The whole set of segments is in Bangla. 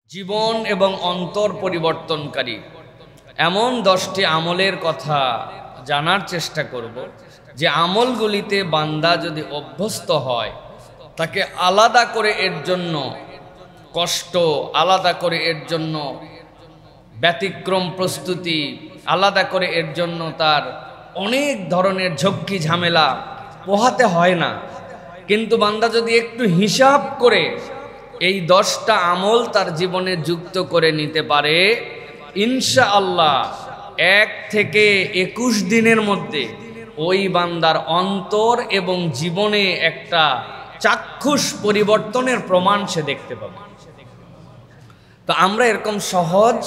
জীবন এবং অন্তর পরিবর্তনকারী এমন 10টি আমলের কথা জানার চেষ্টা করব, যে আমলগুলিতে বান্দা যদি অভ্যস্ত হয়, তাকে আলাদা করে এর জন্য কষ্ট, আলাদা করে এর জন্য ব্যতিক্রম প্রস্তুতি, আলাদা করে এর জন্য তার অনেক ধরনের ঝক্কি ঝামেলা পোহাতে হয় না। কিন্তু বান্দা যদি একটু হিসাব করে এই 10টা আমল তার জীবনে যুক্ত করে নিতে পারে, ইনশাআল্লাহ 1 থেকে 21 দিনের মধ্যে ওই বান্দার অন্তর এবং জীবনে একটা চাক্ষুষ পরিবর্তনের প্রমাণ সে দেখতে পাবে। তো আমরা এরকম সহজ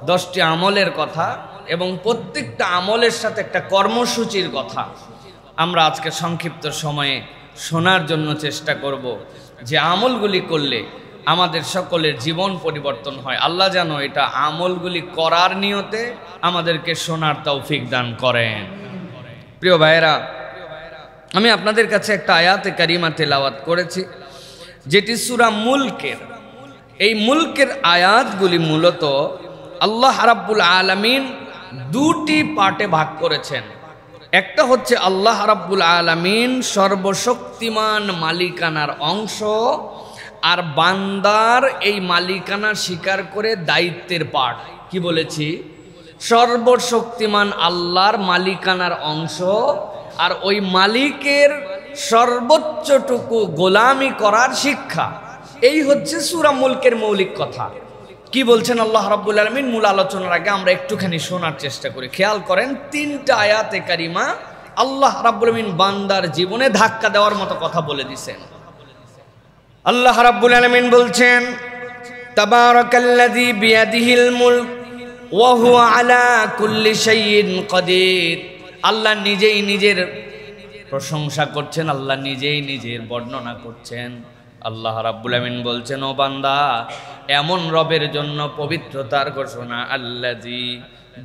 10টি আমলের কথা এবং প্রত্যেকটা আমলের সাথে একটা কর্মসূচির কথা আমরা আজকে সংক্ষিপ্ত সময়ে শোনার জন্য চেষ্টা করব, যে আমলগুলি করলে আমাদের সকলের জীবন পরিবর্তন হয়। আল্লাহ যেন এটা আমলগুলি করার নিয়তে আমাদেরকে শোনার তৌফিক দান করেন। প্রিয় ভাইয়েরা, আমি আপনাদের কাছে একটা আয়াতে কারিমা তেলাওয়াত করেছি, যেটি সূরা মুলকের। এই মুলকের আয়াতগুলি মূলত আল্লাহ রাব্বুল আলামিন 2টি পার্টে ভাগ করেছেন। একটা হচ্ছে আল্লাহ রাব্বুল আলামিন সর্বশক্তিমান মালিকানার অংশ, আর বান্দার এই মালিকানা স্বীকার করে দায়িত্বের পার্ট। কি বলেছি? সর্বশক্তিমান আল্লাহর মালিকানার অংশ, আর ওই মালিকের সর্বোচ্চটুকু গোলামি করার শিক্ষা। এই হচ্ছে সূরা মুলকের মৌলিক কথা। কি বলছেন আল্লাহ রাব্বুল আলামিন? মূল আলোচনার আগে আমরা একটুখানি শোনার চেষ্টা করি। খেয়াল করেন, 3টা আয়াতে কারিমা আল্লাহ রাব্বুল আলামিন বান্দার জীবনে ধাক্কা দেওয়ার মতো কথা বলে দিয়েছেন। আল্লাহ রাব্বুল আলামিন বলছেন, তাবারাকাল্লাযী বিয়াদিহিল মুলক ওয়া হুয়া আলা কুল্লি শাইইন কাদির। আল্লাহ নিজেই নিজের প্রশংসা করছেন, আল্লাহ নিজেই নিজের বর্ণনা করছেন। আল্লাহ রাব্বুল আলামিন বলছেন, ও বান্দা, এমন রবের জন্য পবিত্রতার ঘোষণা, আল্লাযী,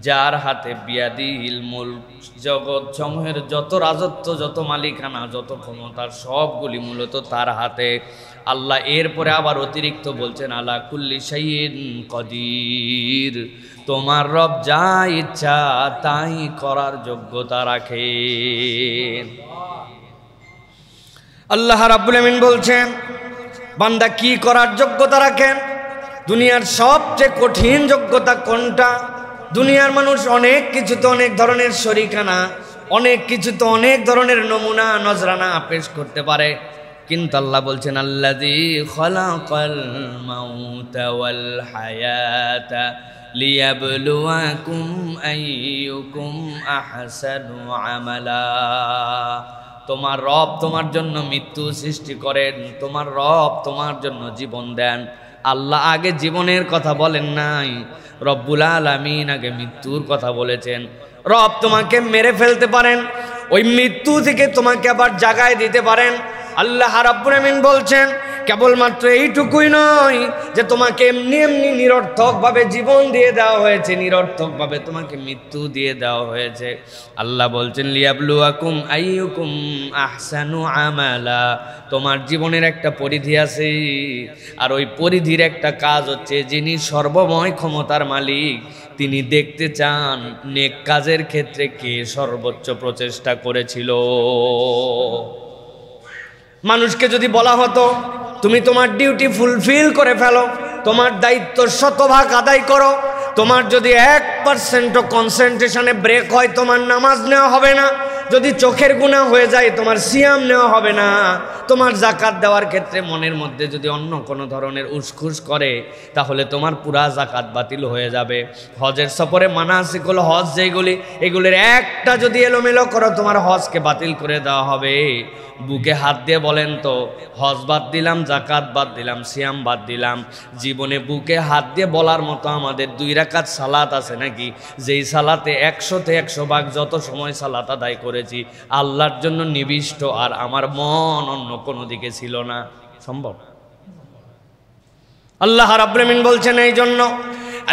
যার হাতে বিয়াদিহিল মুলক, জগৎ সমূহের যত রাজত্ব, যত মালিকানা, যত ক্ষমতা, সবগুলি মূলত তার হাতে। আল্লাহ এরপরে আবার অতিরিক্ত বলছেন, আলা কুল্লি শাইইন কাদির, তোমার রব যা ইচ্ছা তাই করার যোগ্যতা রাখেন। আল্লাহ রাব্বুল আলামিন বলছেন, বান্দা কি করার যোগ্যতা রাখেন? দুনিয়ার সবচেয়ে কঠিন যোগ্যতা কোনটা? দুনিয়ার মানুষ অনেক কিছুতে অনেক ধরনের শরিকানা, অনেক কিছুতে অনেক ধরনের নমুনা নজরানা পেশ করতে পারে, কিন্তু আল্লাহ বলছেন, আল্লাযী খালাকাল মাউতা ওয়াল হায়াতা লিয়াবলুয়াকুম আইয়ুকুম আহসানু আমালা। তোমার রব তোমার জন্য মৃত্যু সৃষ্টি করেন, তোমার রব তোমার জন্য জীবন দেন। আল্লাহ আগে জীবনের কথা বলেন নাই, রব্বুল আলামিন আগে মৃত্যুর কথা বলেছেন। রব তোমাকে মেরে ফেলতে পারেন, ওই মৃত্যু থেকে তোমাকে আবার জাগায় দিতে পারেন। আল্লাহ রাব্বুল আলামিন বলছেন, কেবলমাত্র এইটুকুই নয় যে তোমাকে এমনি এমনি নিরর্থকভাবে জীবন দিয়ে দেওয়া হয়েছে, নিরর্থকভাবে তোমাকে মৃত্যু দিয়ে দেওয়া হয়েছে। আল্লাহ বলছেন, লিয়াবলুয়াকুম আইয়ুকুম আহসানু আমালা, তোমার জীবনের একটা পরিধি আছে, আর ওই পরিধির একটা কাজ হচ্ছে, যিনি সর্বময় ক্ষমতার মালিক, তিনি দেখতে চান নেক কাজের ক্ষেত্রে কে সর্বোচ্চ প্রচেষ্টা করেছিল। মানুষকে যদি বলা হতো, তুমি তোমার ডিউটি ফুলফিল করে ফেলো, তোমার দায়িত্ব 100% আদায় করো, তোমার যদি 1% কনসেন্ট্রেশনে ব্রেক হয়, তোমার নামাজ নেওয়া হবে না। যদি চোখের গুনাহ হয়ে যায়, তোমার সিয়াম নেওয়া হবে না। তোমার জাকাত দেওয়ার ক্ষেত্রে মনের মধ্যে যদি অন্য কোনো ধরনের উসখুস করে, তাহলে তোমার পুরা জাকাত বাতিল হয়ে যাবে। হজের সফরে মানাসিকুল হজ যেগুলি, এগুলির একটা যদি এলোমেলো করো, তোমার হজকে বাতিল করে দেওয়া হবে। বুকে হাত দিয়ে বলেন তো, হজ বাদ দিলাম, জাকাত বাদ দিলাম, সিয়াম বাদ দিলাম, জীবনে বুকে হাত দিয়ে বলার মতো আমাদের 2 রাকাত সালাত আছে নাকি? যেই সালাতে 100তে 100 ভাগ যত সময় সালাত আদায় করেছি আল্লাহর জন্য নিবিষ্ট, আর আমার মন অন্য কোনো দিকে ছিল না। সম্ভব? আল্লাহ রাব্বুল আলামিন বলছেন, এই জন্য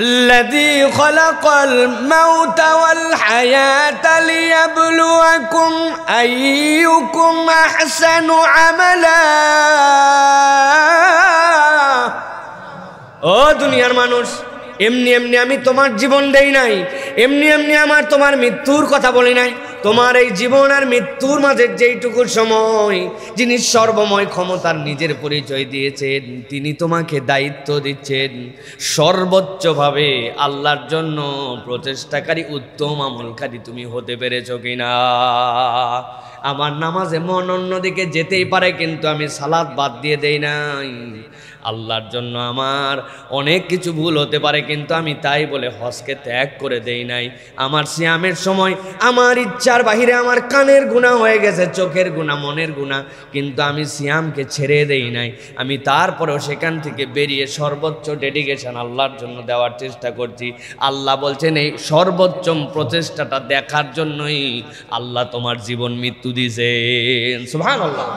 الذي خلق الموت والحياة ليبلوكم أيكم أحسن عملا ও দুনিয়ার মানুষ, এমনি এমনি আমি তোমার জীবন দেই নাই, এমনি এমনি আমার তোমার মৃত্যুর কথা বলি নাই। তোমার এই জীবন আর মৃত্যুর মাঝে যেইটুকু সময় যিনি সর্বময় ক্ষমতার নিজের পরিচয় দিয়েছেন, তিনি তোমাকে দায়িত্ব দিচ্ছেন সর্বোচ্চভাবে আল্লাহর জন্য প্রচেষ্টাকারী উত্তম আমলকারী তুমি হতে পেরেছো কিনা। আমার নামাজে মন অন্যদিকে যেতেই পারে, কিন্তু আমি সালাত বাদ দিয়ে দেই নাই। আল্লাহর জন্য আমার অনেক কিছু ভুল হতে পারে, কিন্তু আমি তাই বলে হজকে ত্যাগ করে দেই নাই। আমার সিয়ামের সময় আমার ইচ্ছার বাহিরে আমার কানের গুনাহ হয়ে গেছে, চোখের গুনাহ, মনের গুনাহ, কিন্তু আমি সিয়ামকে ছেড়ে দেই নাই। আমি তারপরেও সেখান থেকে বেরিয়ে সর্বোচ্চ ডেডিকেশন আল্লাহর জন্য দেওয়ার চেষ্টা করছি। আল্লাহ বলছেন এই সর্বোচ্চ প্রচেষ্টাটা দেখার জন্যই আল্লাহ তোমার জীবন মৃত্যু দিয়েছেন। সুবহানাল্লাহ।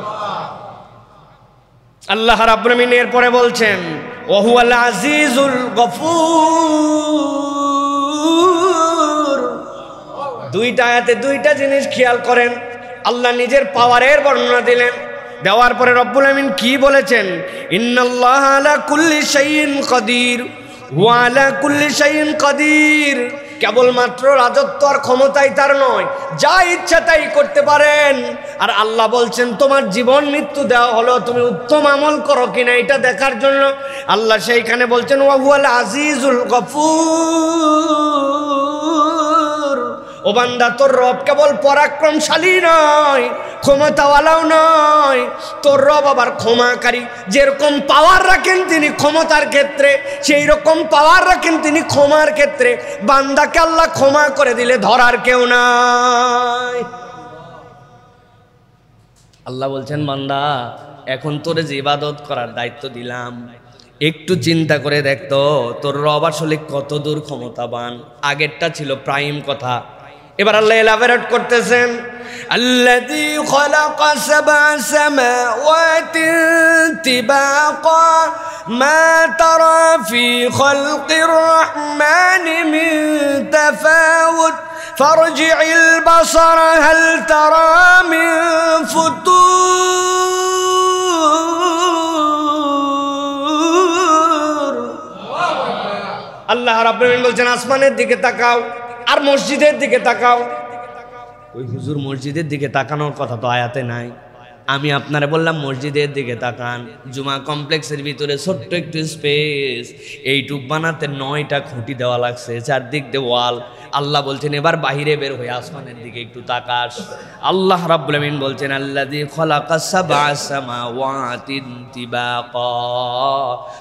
আল্লাহ রাব্বুল আমিন এরপরে বলছেন ওয়াহুয়াল আজিজুল গফুর। দুইটা আয়াতে দুইটা জিনিস খেয়াল করেন। আল্লাহ নিজের পাওয়ারের বর্ণনা দিলেন, দেওয়ার পরে রব্বুল আমিন কি বলেছেন? ইন্নাল্লাহা আলা কুল্লি শাইইন কাদির ওয়া আলা কুল্লি শাইইন কাদির। কেবলমাত্র রাজত্ব আর ক্ষমতাই তার নয়, যা ইচ্ছা তাই করতে পারেন। আর আল্লাহ বলছেন তোমার জীবন মৃত্যু দেওয়া হলো তুমি উত্তম আমল করো কিনা এটা দেখার জন্য। আল্লাহ সেইখানে বলছেন ওয়াহুয়াল আজিজুল গফুর। ও বান্দা, তোর রব কেবল পরাক্রমশালী নয়, ক্ষমতাওয়ালাও নয়, তোর রব আবার ক্ষমাকারী। যেরকম পাওয়ার রাখেন তিনি ক্ষমতার ক্ষেত্রে, সেই রকম পাওয়ার রাখেন তিনি ক্ষমার ক্ষেত্রে। বান্দাকে আল্লাহ ক্ষমা করে দিলে ধরার কেউ নাই। আল্লাহ বলছেন বান্দা, এখন তোরে যে ইবাদত করার দায়িত্ব দিলাম, একটু চিন্তা করে দেখতো তোর রব আসলে কত দূর ক্ষমতাবান। আগেরটা ছিল প্রাইম কথা, এবার আল্লাহ এলাবোরেট করতেছেন আল্লাযী খালাকা সাবআ সামাওয়াতিন তিবাকা মা তারা ফি খালকির রাহমানি মিন তাফাউত ফারজি'ল বাসারা হাল তারা মিন ফুতুর। আল্লাহ রাব্বুল আলামিন বলছেন আসমানের দিকে তাকাও আর মসজিদের দিকে তাকাও। ওই হুজুর মসজিদের দিকে তাকানোর কথা তো আয়াতে নাই। আমি আপনারা বললাম মসজিদের দিকে তাকান। জুমা কমপ্লেক্সের ভিতরে ছোট্ট একটু স্পেস, এইটুক বানাতে 9টা খুঁটি দেওয়া লাগছে, চারদিক দিয়ে ওয়াল। আল্লাহ বলছেন এবার বাহিরে বের হয়ে আসমানের দিকে একটু তাকাস। আল্লাহ রাব্বুল আমিন বলছেন আল্লাযী খালাকাস সাবআ সামাওয়াতিন তিবাকা।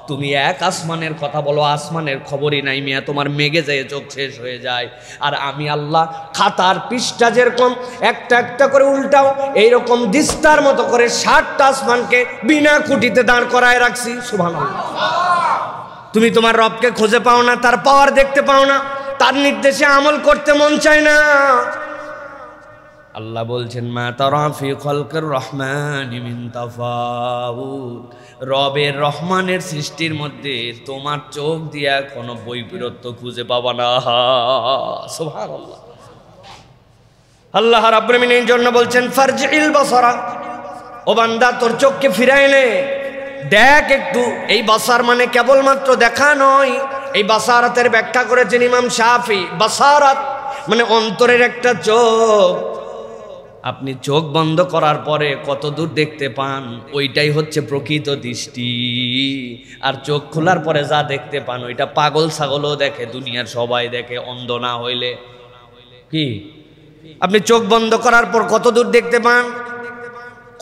তুমি এক আসমানের কথা বলো, আসমানের খবরই নাই মিয়া, তোমার মেঘে যায় চোখ শেষ হয়ে যায়। আর আমি আল্লাহ খাতার পৃষ্ঠা যেরকম একটা একটা করে উল্টাও, এইরকম দিস্তার মতো করে 60টা আসমানকে বিনা খুঁটিতে দাঁড় করায় রাখছি। সুবহানাল্লাহ। তুমি তোমার রবকে খুঁজে পাও না, তার পাওয়ার দেখতে পাও না, তার নির্দেশে আমল করতে মন চায় না। আল্লাহ বলছেন মা তারা ফি খালকির রহমানি মিন তাফাউত। রবের রহমানের সৃষ্টির মধ্যে তোমার চোখ দিয়া কোনো বৈপরীত্য খুঁজে পাবা না। সুবহানাল্লাহ। আল্লাহ রাব্বুল আমিন এর জন্য বলছেন ফারজি'ল বাসারা। ও বান্দা, তোর চোখকে ফিরাই নে, দেখ একটু। এই বাসার মানে কেবলমাত্র দেখা নয়। এই বাসারাতের ব্যাখ্যা করেছেন ইমাম শাফি। বাসারাত মানে অন্তরের একটা চোখ। আপনি চোখ বন্ধ করার পরে কত দূর দেখতে পান, ওইটাই হচ্ছে প্রকৃত দৃষ্টি। আর চোখ খোলার পরে যা দেখতে পান ওইটা পাগল ছাগলও দেখে, দুনিয়ার সবাই দেখে, অন্ধ না হইলে। কি আপনি চোখ বন্ধ করার পর কত দূর দেখতে পান?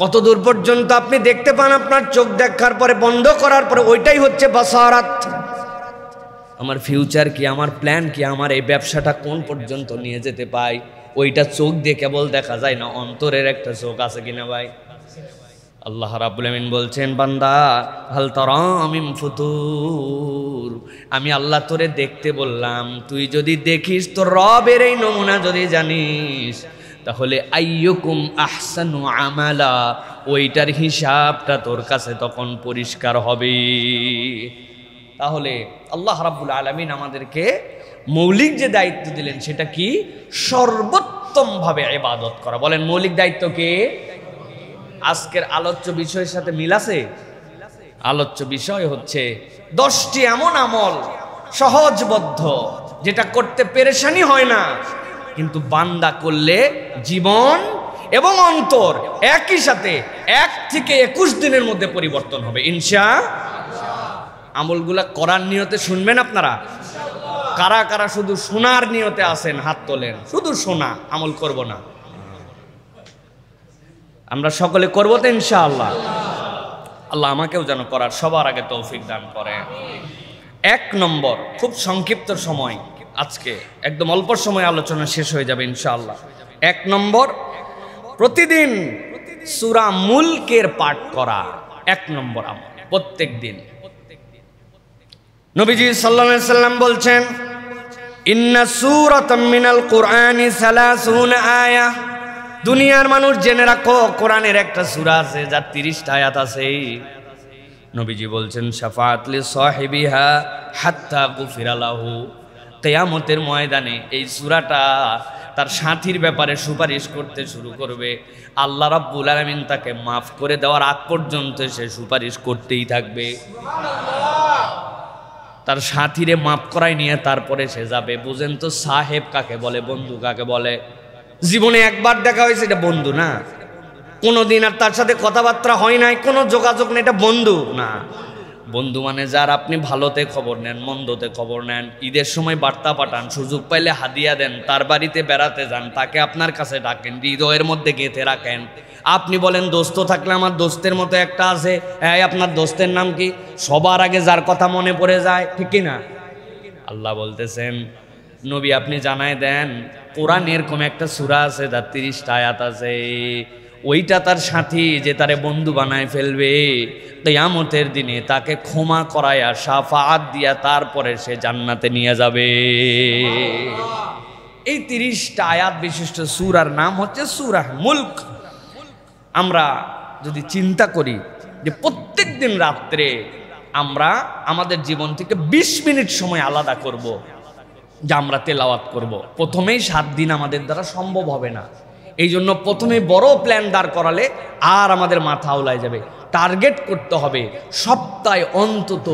কত দূর পর্যন্ত আপনি দেখতে পান আপনার চোখ দেখার পরে, বন্ধ করার পরে, ওইটাই হচ্ছে বাসারাত। আমার ফিউচার কি, আমার প্ল্যান কি, আমার এই ব্যবসাটা কোন পর্যন্ত নিয়ে যেতে পাই, ওইটা চোখ দিয়ে কেবল দেখা যায় না, অন্তরের একটা চোখ আছে কিনা ভাই। আল্লাহ রাব্বুল আমিন বলছেন বান্দা হাল তারা মিন ফুতুর। আমি আল্লাহ তোরে দেখতে বললাম, তুই যদি দেখিস, তোর রবের এই নমুনা যদি জানিস, তাহলে আইয়ুকুম আহসানু আমালা, ওইটার হিসাবটা তোর কাছে তখন পরিষ্কার হবে। তাহলে আল্লাহ রাব্বুল আলামিন আমাদেরকে মৌলিক যে দায়িত্ব দিলেন সেটা কি? সর্বোত্তমভাবে ইবাদত করা। বলেন মৌলিক দায়িত্ব কি? আজকের আলোচ্য বিষয়ের সাথে মিল আছে? আলোচ্য বিষয় হচ্ছে 10টি এমন আমল সহজবদ্ধ যেটা করতে পেরেশানি হয় না, কিন্তু বান্দা করলে জীবন এবং অন্তর একই সাথে 1 থেকে 21 দিনের মধ্যে পরিবর্তন হবে ইনশাআল্লাহ। আমলগুলা করার নিয়তে শুনবেন আপনারা? কারা কারা শুধু শোনার নিয়তে আছেন হাত তোলেন। শুধু শোনা, আমল করব না। আমরা সকলে করবো তো ইনশাআল্লাহ। আল্লাহ আমাকেও যেন করার সবার আগে তৌফিক দান করেন। 1 নম্বর, খুব সংক্ষিপ্ত সময়, আজকে একদম অল্প সময় আলোচনা শেষ হয়ে যাবে ইনশাআল্লাহ। 1 নম্বর, প্রতিদিন সূরা মুলকের পাঠ করা 1 নম্বর আমল, প্রত্যেক দিন। নবীজি সাল্লাল্লাহু আলাইহি সাল্লাম বলছেন, ইন্না সূরাতাম মিনাল কুরআনি 30 আয়া। দুনিয়ার মানুষ জেনে রাখো, কোরআনের একটা সূরা আছে যার 30টা আয়াত আছে। নবীজি বলছেন, শাফাআত লি সাহিবিহা হাত্তা গুফিরা লাহু। কিয়ামতের ময়দানে এই সূরাটা তার সাথীর ব্যাপারে সুপারিশ করতে শুরু করবে। আল্লাহ রাব্বুল আলামিন তাকে মাফ করে দেওয়ার আগ পর্যন্ত সে সুপারিশ করতেই থাকবে। তার সাথীরে মাফ করাই নিয়ে তারপরে সে যাবে। বুঝেন তো সাহেব কাকে বলে, বন্ধু কাকে বলে? জীবনে একবার দেখা হয়েছে, এটা বন্ধু না। কোনোদিন আর তার সাথে কথাবার্তা হয় নাই, কোনো যোগাযোগ নেই, এটা বন্ধু না। বন্ধু মানে যার আপনি ভালোতে খবর নেন, মন্দতে খবর নেন, ঈদের সময় বার্তা পাঠান, সুযোগ পাইলে হাদিয়া দেন, তার বাড়িতে বেড়াতে যান, তাকে আপনার কাছে ডাকেন, হৃদয়ের মধ্যে গেঁথে রাখেন। আপনি বলেন দোস্ত থাকলে আমার দোস্তের মতো একটা আছে, হ্যাঁ আপনার দোস্তের নাম কি? সবার আগে যার কথা মনে পড়ে যায়, ঠিক কি না? আল্লাহ বলতেছেন, নবী আপনি জানায় দেন, কোরআনে এরকম একটা সূরা আছে যার 30টা আয়াত আছে। ওইটা তার সাথী যে তারে বন্ধু বানায় ফেলবে, কিয়ামতের দিনে তাকে ক্ষমা করায়া শাফাআত দিয়া তারপরে সে জান্নাতে নিয়ে যাবে। এই 30টা আয়াত বিশিষ্ট সূরার নাম হচ্ছে সূরা মুলক। আমরা যদি চিন্তা করি যে প্রত্যেক দিন রাত্রে আমরা আমাদের জীবন থেকে 20 মিনিট সময় আলাদা করব, যা আমরা তেলাওয়াত করব, প্রথমেই 7 দিন আমাদের দ্বারা সম্ভব হবে না। এই জন্য প্রথমে বড় প্ল্যান দাঁড় করালে আর আমাদের মাথা আউলায় যাবে। টার্গেট করতে হবে সপ্তাহে অন্তত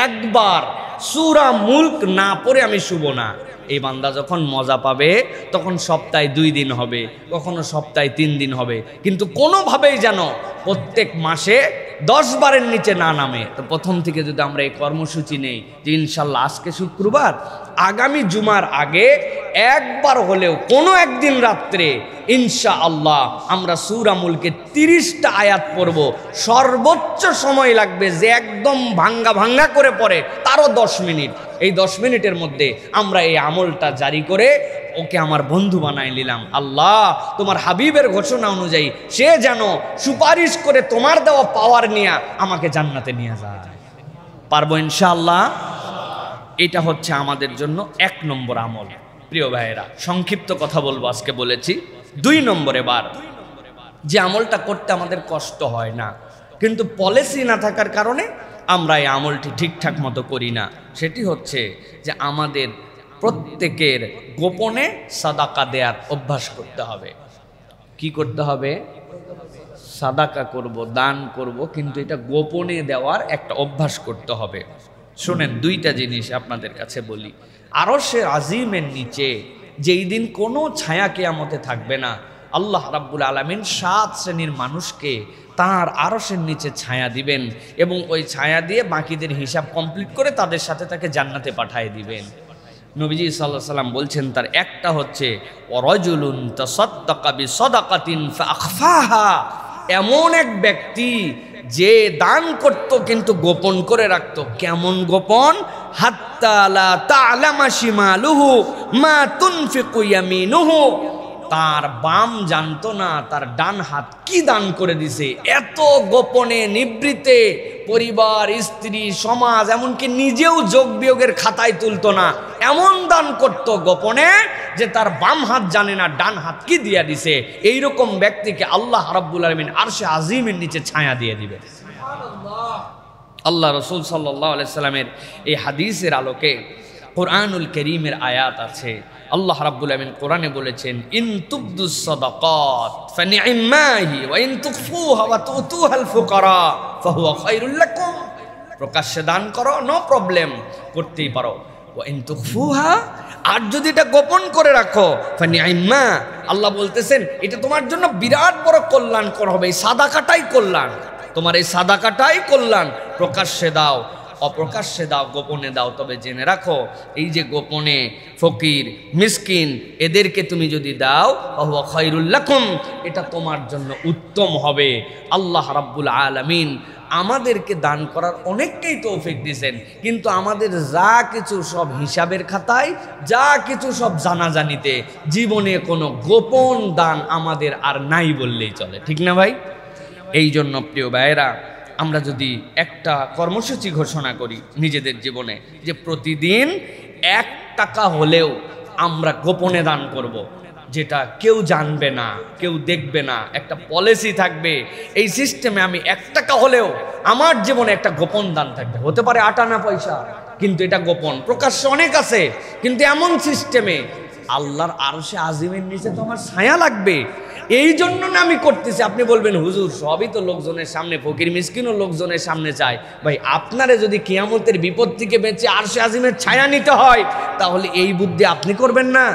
একবার সূরা মুলক না পড়ে আমি শুব না। এই বান্দা যখন মজা পাবে তখন সপ্তাহে 2 দিন হবে, কখনো সপ্তাহে 3 দিন হবে, কিন্তু কোনোভাবেই যেন প্রত্যেক মাসে 10 বারের নিচে না নামে। তো প্রথম থেকে যদি আমরা এই কর্মসূচি নেই যে ইনশাল্লাহ আজকে শুক্রবার, আগামী জুমার আগে একবার হলেও কোনো একদিন রাত্রে ইনশাআল্লাহ আমরা সূরা মুলকের 30টা আয়াত পড়ব। সর্বোচ্চ সময় লাগবে যে একদম ভাঙ্গা ভাঙ্গা করে পড়ে তারও 10 মিনিট। এই 10 মিনিটের মধ্যে আমরা এই আমলটা জারি করে ওকে আমার বন্ধু বানাই নিলাম। আল্লাহ তোমার হাবিবের ঘোষণা অনুযায়ী সে যেন সুপারিশ করে তোমার দেওয়া পাওয়ার নিয়ে আমাকে জান্নাতে নিয়ে যায়। পারবো ইনশাআল্লাহ। এটা হচ্ছে আমাদের জন্য 1 নম্বর আমল। প্রিয় ভাইয়েরা, সংক্ষিপ্ত কথা বলবো, আজকে বলেছি 2 নম্বরে বার যে আমলটা করতে আমাদের কষ্ট হয় না, কিন্তু পলিসি না থাকার কারণে আমরা এই আমলটি ঠিকঠাক মতো করি না। সেটি হচ্ছে যে আমাদের প্রত্যেকের গোপনে সাদাকা দেওয়ার অভ্যাস করতে হবে। কি করতে হবে? সাদাকা করব, দান করব, কিন্তু এটা গোপনে দেওয়ার একটা অভ্যাস করতে হবে। শোনেন, 2টা জিনিস আপনাদের কাছে বলি। আরশের আজিমের নিচে যেই দিন কোনো ছায়া কিয়ামতে থাকবে না, আল্লাহ রাব্বুল আলামিন 7 শ্রেণীর মানুষকে তার আরশের নিচে ছায়া দিবেন এবং ওই ছায়া দিয়ে বাকিদের হিসাব কমপ্লিট করে তাদের সাথে তাকে জান্নাতে পাঠিয়ে দিবেন। নবীজি সাল্লাল্লাহু আলাইহি সাল্লাম বলছেন তার একটা হচ্ছে ওয়ারাজুলুন তাসাদ্দাকা বিসাদাকাতিন ফাআখফাহা, এমন এক ব্যক্তি যে দান করত কিন্তু গোপন করে রাখত। কেমন গোপন? হাত্তা লা তা'লামা শিমালুহু মা তুনফিকু ইয়ামিনুহু, তার বাম জানতো না তার ডান হাত কি দান করে দিছে। এত গোপনে নিবৃতে পরিবার, স্ত্রী, সমাজ, এমনকি নিজেও যোগ বিয়োগের খাতায় তুলতো না, এমন দান করত গোপনে যে তার বাম হাত জানে না ডান হাত কি দিয়া দিছে। এইরকম ব্যক্তিকে আল্লাহ রাব্বুল আলামিন আরশে আজিমের নিচে ছায়া দিয়ে দিবে। আল্লাহ রাসূল সাল্লাল্লাহু আলাইহি সাল্লামের এই হাদিসের আলোকে কোরআনুল কারীমের আয়াত আছে। আল্লাহ রাব্বুল আলামিন কোরআনে বলেছেন, ইন তুবদুস সাদাকাত ফানি'মাহি ওয়া ইন তুখফুহা ওয়া তুতুহাল ফুকারা ফাহুয়া খায়রুল লাকুম। প্রকাশ্যে দান করো, নো প্রবলেম, করতেই পারো। ওয়া ইন তুখফুহা, আর যদি এটা গোপন করে রাখো, ফানিআম্মা, আল্লাহ বলতেছেন এটা তোমার জন্য বিরাট বড় কল্যাণকর হবে। এই সাদাকাটাই কল্যাণ, তোমার এই সাদাকাটাই কল্যাণ। প্রকাশ্যে দাও, অপ্রকাশ্যে দাও, গোপনে দাও, তবে জেনে রাখো এই যে গোপনে ফকির মিসকিন এদেরকে তুমি যদি দাও, ফাহুয়া খায়রুল লাকুম, এটা তোমার জন্য উত্তম হবে। আল্লাহ রাব্বুল আলামিন আমাদেরকে দান করার অনেককেই তৌফিক দিয়েছেন, কিন্তু আমাদের যা কিছু সব হিসাবের খাতায়, যা কিছু সব জানাজানিতে, জীবনে কোনো গোপন দান আমাদের আর নাই বললেই চলে, ঠিক না ভাই? এই জন্য প্রিয় ভাইয়েরা, আমরা যদি একটা কর্মসূচি ঘোষণা করি নিজেদের জীবনে যে প্রতিদিন 1 টাকা হলেও আমরা গোপনে দান করব, যেটা কেউ জানবে না, কেউ দেখবে না, একটা পলিসি থাকবে এই সিস্টেমে, আমি 1 টাকা হলেও আমার জীবনে একটা গোপন দান থাকবে। হতে পারে 8 আনা পয়সা, কিন্তু এটা গোপন, প্রকাশ্যে অনেক আছে, কিন্তু এমন সিস্টেমে আল্লাহর আরশে আজিমের নিচে তো আমার ছায়া লাগবে। এই জন্য না আমি করতেছি। আপনি বলবেন হুজুর সবই তো লোকজনের সামনে, ফকির মিসকিনও লোকজনের সামনে চায়। ভাই আপনারে যদি কিয়ামতের বিপদ থেকে বেঁচে আরশে আজিমের ছায়া নিতে হয়, তাহলে এই বুদ্ধি আপনি করবেন না?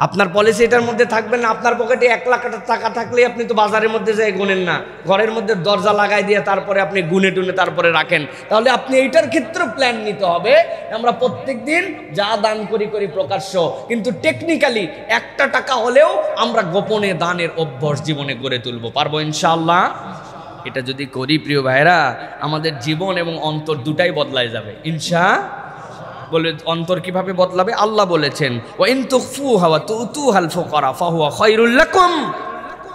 আপনার পলিসি এটার মধ্যে থাকবেন না? আপনার পকেটে 1 লাখ টাকা থাকলে আপনি তো বাজারের মধ্যে যাই গুনেন না, ঘরের মধ্যে দরজা লাগাই দিয়ে তারপরে আপনি গুনে টুনে তারপরে রাখেন। তাহলে আপনি এইটার ক্ষেত্রে প্ল্যান নিতে হবে, আমরা প্রত্যেক দিন যা দান করি প্রকাশ্য, কিন্তু টেকনিক্যালি 1 টাকা হলেও আমরা গোপনে দানের অভ্যাস জীবনে গড়ে তুলবো, পারবো ইনশাআল্লাহ? এটা যদি করি প্রিয় ভাইরা, আমাদের জীবন এবং অন্তর দুটাই বদলায় যাবে ইনশাআল্লাহ। বলে অন্তর কিভাবে বদলাবে? আল্লাহ বলেছেন ওয়া ইন তুখফুহা ওয়া তুতুহাল ফুকারা ফাহুয়া খায়রুল লাকুম,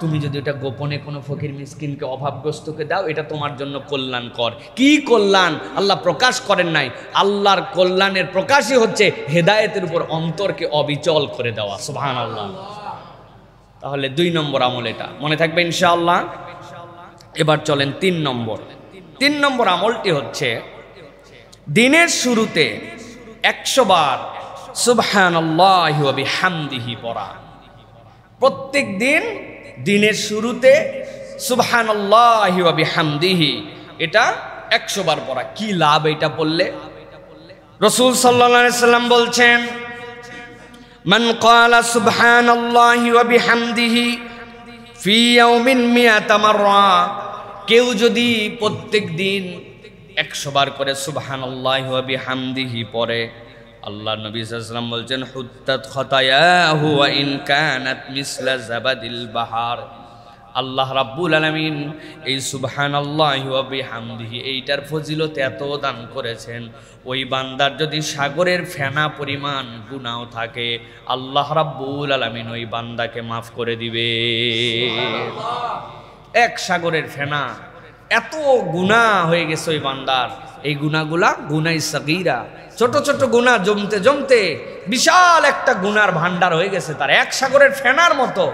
তুমি যদি এটা গোপনে কোনো ফকির মিসকিনকে অভাবগ্রস্তকে দাও, এটা তোমার জন্য কল্যাণকর। কি কল্যাণ আল্লাহ প্রকাশ করেন নাই। আল্লাহর কল্যাণের প্রকাশই হচ্ছে হেদায়েতের উপর অন্তরকে অবিচল করে দেওয়া, সুবহানাল্লাহ। তাহলে 2 নম্বর আমল এটা মনে থাকবে ইনশাআল্লাহ। এবার চলেন 3 নম্বর আমলটি হচ্ছে দিনের শুরুতে 100 বার সুবহানাল্লাহি ওয়া বিহামদিহি পড়া। প্রত্যেক দিন দিনের শুরুতে সুবহানাল্লাহি ওয়া বিহামদিহি এটা 100 বার পড়া। কি লাভ এটা পড়লে? রাসূল সাল্লাল্লাহু আলাইহি সাল্লাম বলছেন, মান ক্বালা সুবহানাল্লাহি ওয়া বিহামদিহি ফি ইয়াউমিন মিয়াতা মাররা, কেউ যদি প্রত্যেক দিন 100 বার করে সুবহানাল্লাহি ওয়া বিহামদিহি পড়ে, আল্লাহ নবী সাল্লাল্লাহু আলাইহি ওয়াসাল্লাম বলছেন হুত্তাত খাতায়াহু ওয়া ইন কানাত মিসলা জাবাদিল বাহার। আল্লাহ রাব্বুল আলামিন এই সুবহানাল্লাহি ওয়া বিহামদিহি এইটার ফজিলত এত দান করেছেন, ওই বান্দার যদি সাগরের ফেনা পরিমাণ গুনাহ থাকে, আল্লাহ রাব্বুল আলামিন ওই বান্দাকে মাফ করে দিবে। এক সাগরের ফেনা, এত গুনাহ হয়ে গেছে ওই বান্দার। এই গুনাহগুলা গুনাই সাগীরা, ছোট ছোট গুনাহ জমতে জমতে বিশাল একটা গুনার ভান্ডার হয়ে গেছে তার, এক সাগরের ফেনার মতো।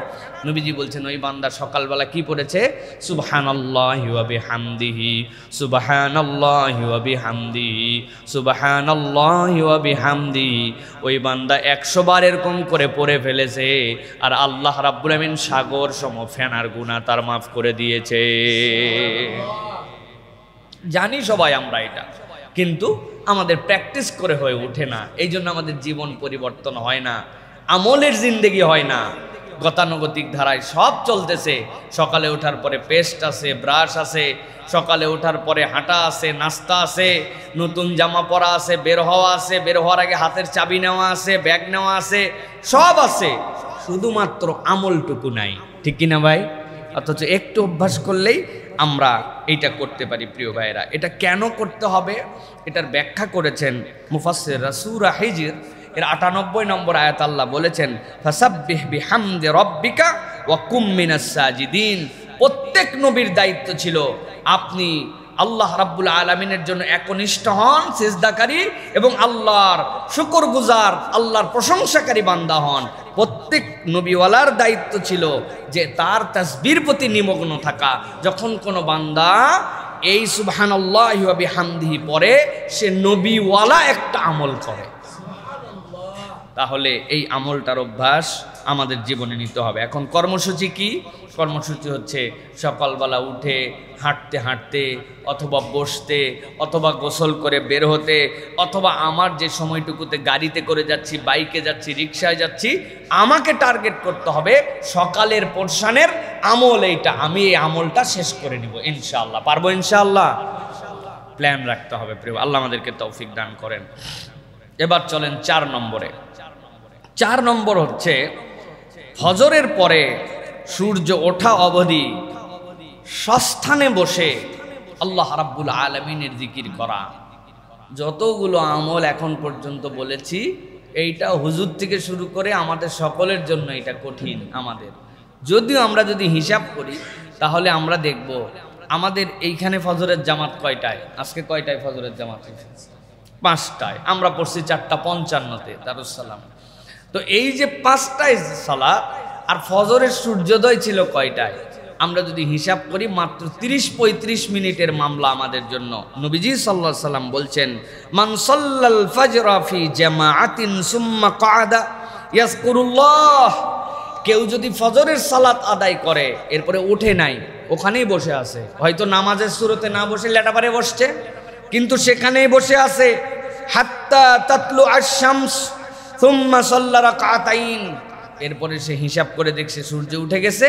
নবীজি বলছেন ওই বান্দা সকালবেলা কি পড়েছে? সুবহানাল্লাহি ওয়া বিহামদিহি, সুবহানাল্লাহি ওয়া বিহামদিহি, সুবহানাল্লাহি ওয়া বিহামদিহি। ওই বান্দা 100 বার এরকম করে পড়ে ফেলেছে, আর আল্লাহ রাব্বুল আমিন সাগর সম ফেনার গুনাহ তার মাফ করে দিয়েছে। জানি সবাই আমরা এটা, কিন্তু আমাদের প্র্যাকটিস করে হয়ে ওঠে না। এই জন্য আমাদের জীবন পরিবর্তন হয় না, আমলের জিন্দেগি হয় না। গতানুগতিক ধারায় সব চলতেছে। সকালে ওঠার পরে পেস্ট আছে, ব্রাশ আছে, সকালে ওঠার পরে হাঁটা আছে, নাস্তা আছে, নতুন জামা পরা আছে, বের হওয়া আছে, বের হওয়ার আগে হাতের চাবি নেওয়া আছে, ব্যাগ নেওয়া আছে, সব আছে, শুধুমাত্র আমলটুকু নাই, ঠিক কিনা ভাই? অথচ একটু অভ্যাস করলেই আমরা এইটা করতে পারি। প্রিয় ভাইয়েরা, এটা কেন করতে হবে এটার ব্যাখ্যা করেছেন মুফাসসিররা। সূরা হিজর এর ৯৮ নম্বর আয়াত আল্লাহ বলেছেন, ফাসাব্বিহ বিহামদি রাব্বিকা ওয়া কুম মিনাস সাজিদিন। প্রত্যেক নবীর দায়িত্ব ছিল আপনি আল্লাহ রাব্বুল আলামিনের জন্য একনিষ্ঠ হন, সিজদাকারী, এবং আল্লাহর শুকরগুজার, আল্লাহর প্রশংসাকারী বান্দা হন। প্রত্যেক নবীওয়ালার দায়িত্ব ছিল যে তার তাসবির প্রতি নিমগ্ন থাকা। যখন কোনো বান্দা এই সুবহানাল্লাহি ওয়া বিহামদিহি পড়ে, সে নবীওয়ালা একটা আমল করে। তাহলে এই আমলটার অভ্যাস আমাদের জীবনে নিতে হবে। এখন কর্মসূচি কি? কর্মসূচি হচ্ছে সকালবেলা উঠে হাঁটতে হাঁটতে অথবা বসতে অথবা গোসল করে বের হতে অথবা আমার যে সময়টুকুতে গাড়িতে করে যাচ্ছি, বাইকে যাচ্ছি, রিক্সায় যাচ্ছি, আমাকে টার্গেট করতে হবে সকালের পোরশনের আমল এইটা, আমি এই আমলটা শেষ করে নিব ইনশাআল্লাহ। পারবো ইনশাআল্লাহ? প্ল্যান রাখতে হবে প্রিয়। আল্লাহ আমাদেরকে তৌফিক দান করেন। এবার চলেন 4 নম্বরে। 4 নম্বর হচ্ছে ফজরের পরে সূর্য ওঠা অবধি সস্থানে বসে আল্লাহ রাব্বুল আলামিনের জিকির করা। যতগুলো আমল এখন পর্যন্ত বলেছি, এইটা হুজুর থেকে শুরু করে আমাদের সকলের জন্য এটা কঠিন। আমাদের যদিও আমরা যদি হিসাব করি তাহলে আমরা দেখব আমাদের এইখানে ফজরের জামাত কয়টায়? আজকে কয়টায় ফজরের জামাত? 5টায়। আমরা পড়ছি 4:55-তে দারুসালাম। তো এই যে 5টায় সালাত আর ফজরের সূর্যোদয় ছিল কয়টায়? আমরা যদি হিসাব করি মাত্র 30-35 মিনিটের মামলা আমাদের জন্য। নবীজি সাল্লাল্লাহু আলাইহি সাল্লাম বলছেন, মান সাল্লাল ফাজরা ফি জামাআতিন সুম্মা ক্বাদা ইয়াজকুরুল্লাহ, কেউ যদি ফজরের সালাত আদায় করে এরপরে উঠে নাই, ওখানেই বসে আছে, হয়তো নামাজের শুরুতে না বসে লেটাপারে বসছে, কিন্তু সেখানেই বসে আছে, হাত্তা তাতলু আশ-শামস সুম্মা সাল্লা রাকাতাইন, এরপরে সে হিসাব করে দেখছে সূর্য উঠে গেছে,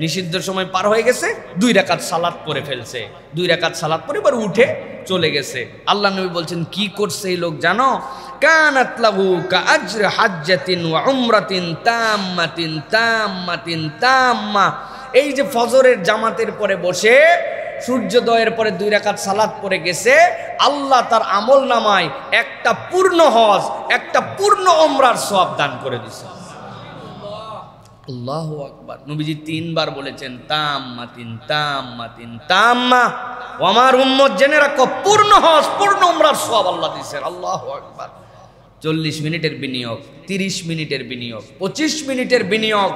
নিষিদ্ধ সময় পার হয়ে গেছে, 2 রাকাত সালাত পড়ে ফেলছে, 2 রাকাত সালাত পড়ে এবার উঠে চলে গেছে। আল্লাহ নবী বলছেন কি করছে এই লোক জানো? কানাত লাহু কাআজর হাজ্জাতিন ওয়া উমরাতিন তাম্মাতিন তাম্মাতিন তাম্মা। এই যে ফজরের জামাতের পরে বসে সূর্যোদয়ের পরে 2 রাকাত সালাত পড়ে গেছে, আল্লাহ তার আমল নামায় একটা পূর্ণ হজ, একটা পূর্ণ উমরার সওয়াব দান করে দিয়েছে। আল্লাহু আকবার। নবীজি 3 বার বলেছেন তাম্মাতিন তাম্মাতিন তাম্মা। আমার উম্মত জেনে রাখো, পূর্ণ হজ পূর্ণ উমরার সওয়াব আল্লাহ দিয়েছেন। আল্লাহু আকবার। 40 মিনিটের বিনিয়োগ, 30 মিনিটের বিনিয়োগ, 25 মিনিটের বিনিয়োগ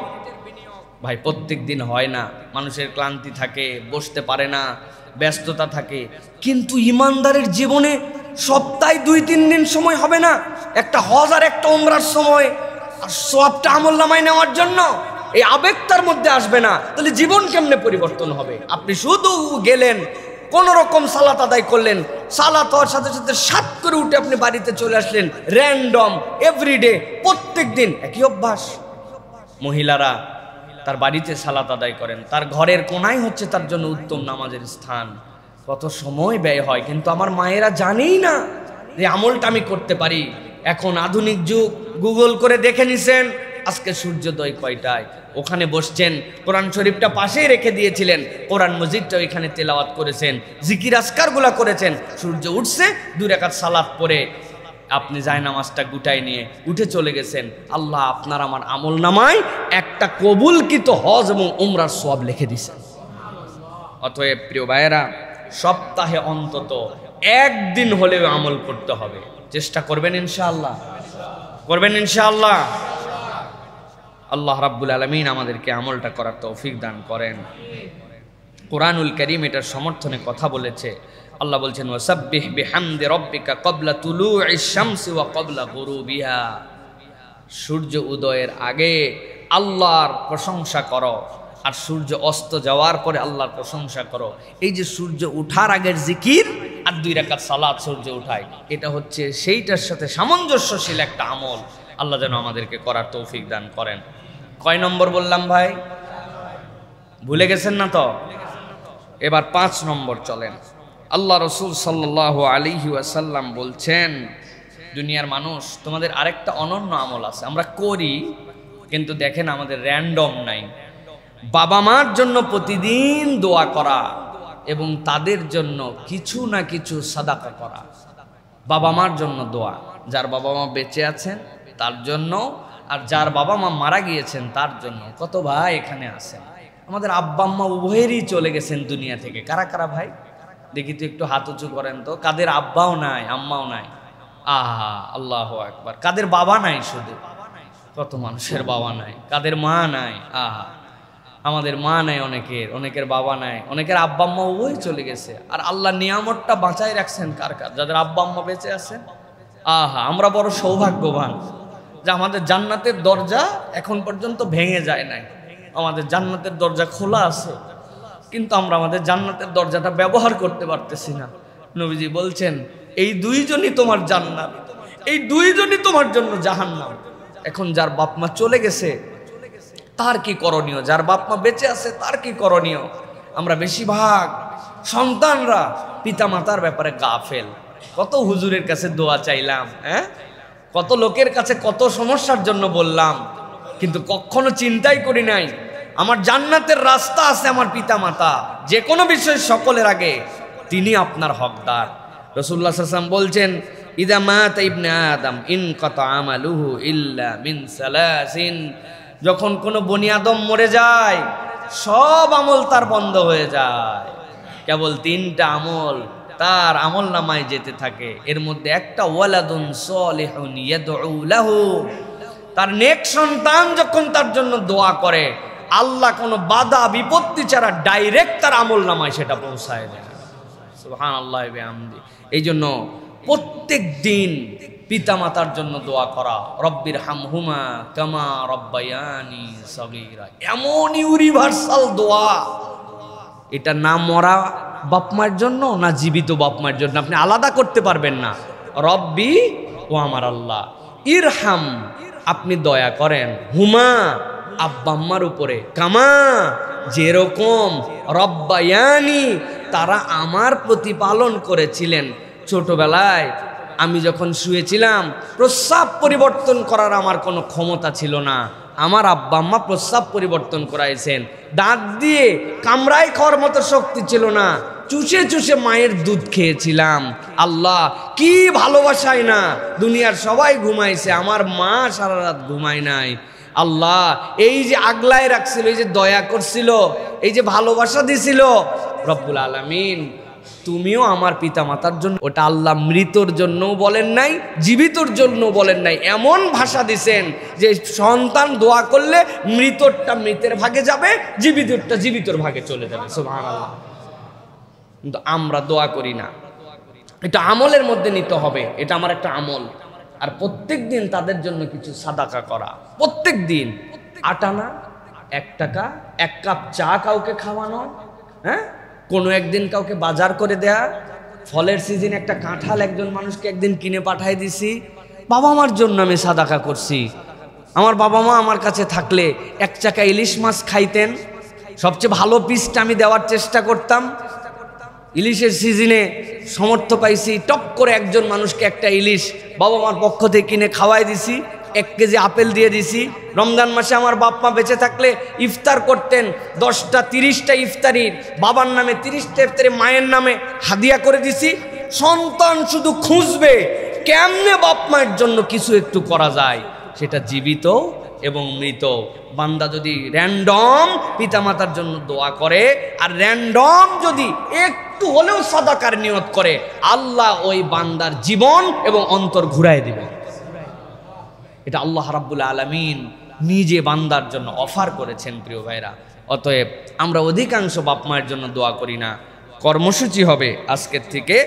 ভাই প্রত্যেক দিন হয় না। মানুষের ক্লান্তি থাকে, বসতে পারে না, ব্যস্ততা থাকে, কিন্তু ইমানদারের জীবনে সপ্তাহে 2-3 দিন সময় হবে না একটা হজ আর একটা উমরার সময় আর সওয়াবটা আমলনামায় নেওয়ার জন্য? এই আবেগ তার মধ্যে আসবে না, তাহলে জীবন কেমনে পরিবর্তন হবে? আপনি শুধু গেলেন, কোন রকম সালাত আদায় করলেন, সালাত হওয়ার সাথে সাথে সাত করে উঠে আপনি বাড়িতে চলে আসলেন, র্যান্ডম এভরিডে প্রত্যেক দিন একই অভ্যাস। মহিলারা তার বাড়িতে সালাত আদায় করেন, তার ঘরের কোনায় হচ্ছে তার জন্য উত্তম নামাজের স্থান। কত সময় ব্যয় হয়, কিন্তু আমার মায়েরা জানেই না যে আমলটা আমি করতে পারি। এখন আধুনিক যুগ, গুগল করে দেখে নিছেন আজকে সূর্যোদয় কয়টায়, ওখানে বসছেন, কোরআন শরীফটা পাশেই রেখে দিয়েছিলেন, কোরআন মজিদটা ওইখানে তেলাওয়াত করেছেন, জিকির আজকারগুলা করেছেন, সূর্য উঠছে 2 রাকাত সালাত পড়ে আপনি জায়নামাজটা গুটাই নিয়ে উঠে চলে গেছেন। আল্লাহ আপনার আমার আমল নামায় একটা কবুলকৃত হজ এবং উমরার সওয়াব লিখে দিয়েছেন। অতএব প্রিয় ভাইয়েরা, সপ্তাহে অন্তত 1 দিন হলেও আমল করতে হবে। চেষ্টা করবেন ইনশাআল্লাহ? করবেন ইনশাআল্লাহ? আল্লাহ রাব্বুল আলামিন আমাদেরকে আমলটা করার তৌফিক দান করেন। কোরআনুল কারীম এটার সমর্থনে কথা বলেছে। আল্লাহ বলছেন, ওয়াসাব্বিহ বিহামদি রাব্বিকা ক্বাবলা তুলুইশ শামসি ওয়া ক্বাবলা গুরুবিহা। সূর্য উদয়ের আগে আল্লাহর প্রশংসা করো, আর সূর্য অস্ত যাওয়ার পরে আল্লাহর প্রশংসা করো। এই যে সূর্য উঠার আগের জিকির আর 2 রাকাত সালাত সূর্য উঠায়, এটা হচ্ছে সেইটার সাথে সামঞ্জস্যশীল একটা আমল। আল্লাহ যেন আমাদেরকে করার তৌফিক দান করেন। কয় নম্বর বললাম ভাই? ভুলে গেছেন না তো? এবার 5 নম্বর চলেন। আল্লাহ রসুল সাল্লাল্লাহু আলাইহি ওয়াসাল্লাম বলছেন, দুনিয়ার মানুষ, তোমাদের আরেকটা অনন্য আমল আছে, আমরা করি কিন্তু দেখেন আমাদের র্যান্ডম নাই। বাবা মার জন্য প্রতিদিন দোয়া করা এবং তাদের জন্য কিছু না কিছু সাদাকা করা। বাবা মার জন্য দোয়া, যার বাবা মা বেঁচে আছেন তার জন্য, আর যার বাবা মা মারা গিয়েছেন তার জন্য। কত ভাই এখানে আছেন, আমাদের আব্বা আম্মা উভয়েরই চলে গেছেন দুনিয়া থেকে। কারা কারা ভাই দেখি তো, একটু হাত উঁচু করেন তো। কাদের আব্বাও নাই, আম্মাও নাই? আহা, আল্লাহু আকবার। কাদের বাবা নাই? শুধু কত মানুষের বাবা নাই। কাদের মা নাই? আহা, আমাদের মা নাই, অনেকের বাবা নাই, অনেকের আব্বা আম্মা উভয় চলে গেছে। আর আল্লাহ নিয়ামতটা বাঁচাই রাখছেন কার কার? যাদের আব্বা আম্মা বেঁচে আছেন। আহা, আমরা বড় সৌভাগ্যবান। যে আমাদের জান্নাতের দরজা এখন পর্যন্ত ভেঙে যায় নাই, আমাদের জান্নাতের দরজা খোলা আছে, কিন্তু আমরা আমাদের জান্নাতের দরজাটা ব্যবহার করতে পারতেছি না। নবীজি বলছেন এই দুইজনই তোমার জান্নাত, এই দুইজনই তোমার জন্য জাহান্নাম। এখন যার বাপ মা চলে গেছে তার কি করণীয়, যার বাপ মা বেঁচে আছে তার কি করণীয়? আমরা বেশিরভাগ সন্তানরা পিতা মাতার ব্যাপারে গাফেল। কত হুজুরের কাছে দোয়া চাইলাম, কত লোকের কাছে কত সমস্যার জন্য বললাম, কিন্তু কখনো চিন্তাই করি নাই আমার জান্নাতের রাস্তা আছে আমার পিতা মাতা। যে কোনো বিষয় সকলের আগে তিনি আপনার হকদার। রাসূলুল্লাহ সাল্লাল্লাহু আলাইহি ওয়াসাল্লাম বলছেন ইদা মাতা ইবনে আদম ইনকাতা আমালুহু ইল্লা মিন সালাসিন, যখন কোনো বনি আদম মরে যায় সব আমল তার বন্ধ হয়ে যায়, কেবল 3টা আমল তার আমল নামায় যেতে থাকে। এর মধ্যে একটা ওয়ালাদুন সলিহুন ইয়াদউ লাহু, তার নেক সন্তান যখন তার জন্য দোয়া করে আল্লাহ কোনো বাধা বিপত্তি ছাড়া ডাইরেক্ট তার আমল নামায় সেটা পৌঁছায় দেয়। সুবহানাল্লাহি ওয়া বিহামদি। এই জন্য প্রত্যেক দিন পিতা মাতার জন্য দোয়া করা, রব্বির হামহুমা কামা রব্বায়ানি সগীরা, এমন ইউনিভার্সাল দোয়া। এটা না মরা বাপ মায়ের জন্য না জীবিত বাপ মায়ের জন্য, আপনি আলাদা করতে পারবেন না। রব্বি ও আমার আল্লাহ, ইরহাম আপনি দয়া করেন, হুমা আব্বা আম্মার উপরে, কামা যেরকম রব্বায়ানি তারা আমার প্রতিপালন করেছিলেন। ছোটবেলায় আমি যখন শুয়েছিলাম প্রস্রাব পরিবর্তন করার আমার কোনো ক্ষমতা ছিল না, আমার আব্বা আম্মা প্রস্রাব পরিবর্তন করাইছেন। দাঁত দিয়ে কামড়ায় খাওয়ার মতো শক্তি ছিল না, চুষে চুষে মায়ের দুধ খেয়েছিলাম। আল্লাহ কি ভালোবাসায় না, দুনিয়ার সবাই ঘুমাইছে, আমার মা সারা রাত ঘুমায় নাই। আল্লাহ এই যে আগলায় রাখছিল, এই যে দয়া করছিল, এই যে ভালোবাসা দিছিল, রব্বুল আলামিন তুমিও আমার পিতা মাতার জন্য, ওটা আল্লাহ মৃতর জন্যও বলেন নাই, জীবিতর জন্য বলেন নাই, এমন ভাষা দিছেন যে সন্তান দোয়া করলে মৃতরটা মৃতের ভাগে যাবে, জীবিতরটা জীবিতর ভাগে চলে যাবে। সুবহানাল্লাহ। কিন্তু আমরা দোয়া করি না, এটা আমলের মধ্যে নিতে হবে, এটা আমার একটা আমল। আর প্রত্যেক দিন তাদের জন্য কিছু সাদাকা করা, প্রত্যেক দিন 8 আনা 1 টাকা 1 কাপ চা কাউকে খাওয়ানো, কোনো একদিন কাউকে বাজার করে দেয়া, ফলের সিজন একটা কাঁঠাল একজন মানুষকে একদিন কিনে পাঠাই দিছি, বাবা মার জন্য আমি সাদাকা করছি। আমার বাবা মা আমার কাছে থাকলে 1 চাকা ইলিশ মাছ খাইতেন, সবচেয়ে ভালো পিসটা আমি দেওয়ার চেষ্টা করতাম। ইলিশের সিজনে সমর্থ পাইছি, টপ করে একজন মানুষকে একটা ইলিশ বাবা মার পক্ষ থেকে কিনে খাওয়াই দিছি, 1 কেজি আপেল দিয়ে দিছি। রমজান মাসে আমার বাপ মা বেঁচে থাকলে ইফতার করতেন, 10টা 30টা ইফতারির বাবার নামে, 30টা ইফতারি মায়ের নামে হাদিয়া করে দিছি। সন্তান শুধু খুঁজবে কেমনে বাপ মায়ের জন্য কিছু একটু করা যায়, সেটা জীবিত এবং মৃত। বান্দা যদি র্যান্ডম পিতামাতার জন্য দোয়া করে আর র্যান্ডম যদি একটু হলেও সাদাকার নিয়ত করে, আল্লাহ ওই বান্দার জীবন এবং অন্তর ঘুরায় দিবে। এটা আল্লাহ রাব্বুল আলামিন নিজে বান্দার জন্য অফার করেছেন। প্রিয় ভাইরা, অতএব আমরা অধিকাংশ বাপ মায়ের জন্য দোয়া করি না। কর্মসূচি হবে আজকের থেকে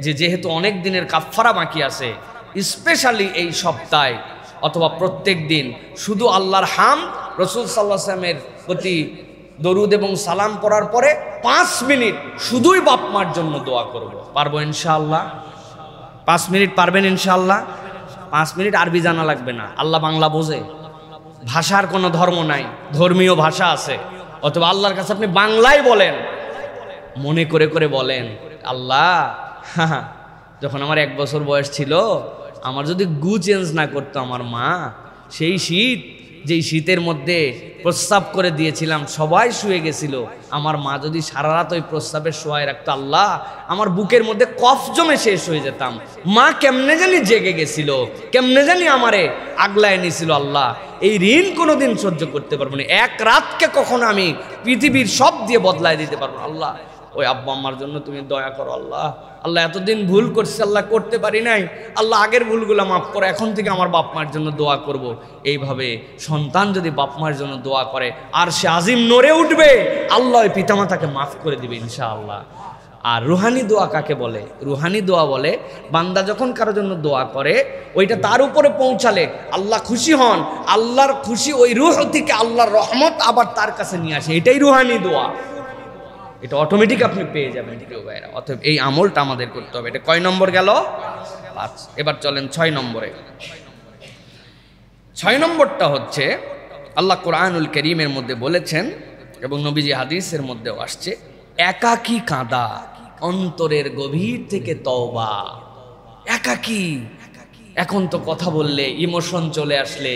যে যেহেতু অনেক দিনের কাফফারা বাকি আছে, স্পেশালি এই সপ্তাহে অথবা প্রত্যেক দিন শুধু আল্লাহর হামদ, রাসূল সাল্লাল্লাহু আলাইহি ওয়াসাল্লামের প্রতি দরুদ এবং সালাম পড়ার পরে 5 মিনিট শুধুই বাপ মার জন্য দোয়া করব। পারবো ইনশাআল্লাহ? 5 মিনিট পারবেন ইনশাআল্লাহ? 5 মিনিট আরবি জানা লাগবে না, আল্লাহ বাংলা বোঝে, ভাষার কোনো ধর্ম নাই, ধর্মীয় ভাষা আছে। অথবা আল্লাহর কাছে আপনি বাংলায় বলেন, মনে করে করে বলেন, আল্লাহ যখন আমার 1 বছর বয়স ছিল, আমার যদি গু চেঞ্জ না করতো আমার মা, সেই শীত যেই শীতের মধ্যে প্রস্রাব করে দিয়েছিলাম, সবাই শুয়ে গেছিল, আমার মা যদি সারা রাত ওই প্রস্রাবের শোয়ায় রাখতো, আল্লাহ আমার বুকের মধ্যে কফ জমে শেষ হয়ে যেতাম। মা কেমনে জানি জেগে গেছিল, কেমনে জানি আমারে আগলায় নিছিল। আল্লাহ এই ঋণ কোনোদিন সহ্য করতে পারবো না, 1 রাতকে কখনো আমি পৃথিবীর সব দিয়ে বদলায় দিতে পারবো না। আল্লাহ ওই আব্বা আম্মার জন্য তুমি দয়া করো। আল্লাহ আল্লাহ এতদিন ভুল করছি, আল্লাহ করতে পারি নাই, আল্লাহ আগের ভুলগুলো মাফ করো, এখন থেকে আমার বাপ মার জন্য দোয়া করব। এইভাবে সন্তান যদি বাপ মার জন্য দোয়া করে আর সে আজিম নড়ে উঠবে, আল্লাহ ওই পিতামাতাকে মাফ করে দিবে ইনশাআল্লাহ। আর রুহানি দোয়া কাকে বলে? রুহানি দোয়া বলে বান্দা যখন কারোর জন্য দোয়া করে ওইটা তার উপরে পৌঁছালে আল্লাহ খুশি হন, আল্লাহর খুশি ওই রুহ থেকে আল্লাহর রহমত আবার তার কাছে নিয়ে আসে, এটাই রুহানি দোয়া। এটা অটোমেটিক আপনি পেয়ে যাবেন প্রিয় ভাইরা। অতএব এই আমলটা আমাদের করতে হবে। এটা কয় নম্বর গেল? 5। এবার চলেন 6 নম্বরে। 6 নম্বরটা হচ্ছে আল্লাহ কোরআনুল কারীমের মধ্যে বলেছেন এবং নবীজি হাদিসের মধ্যেও আসছে, একাকী কাঁদা, অন্তরের গভীর থেকে তওবা। একাকী, এখন তো কথা বললে ইমোশন চলে আসলে,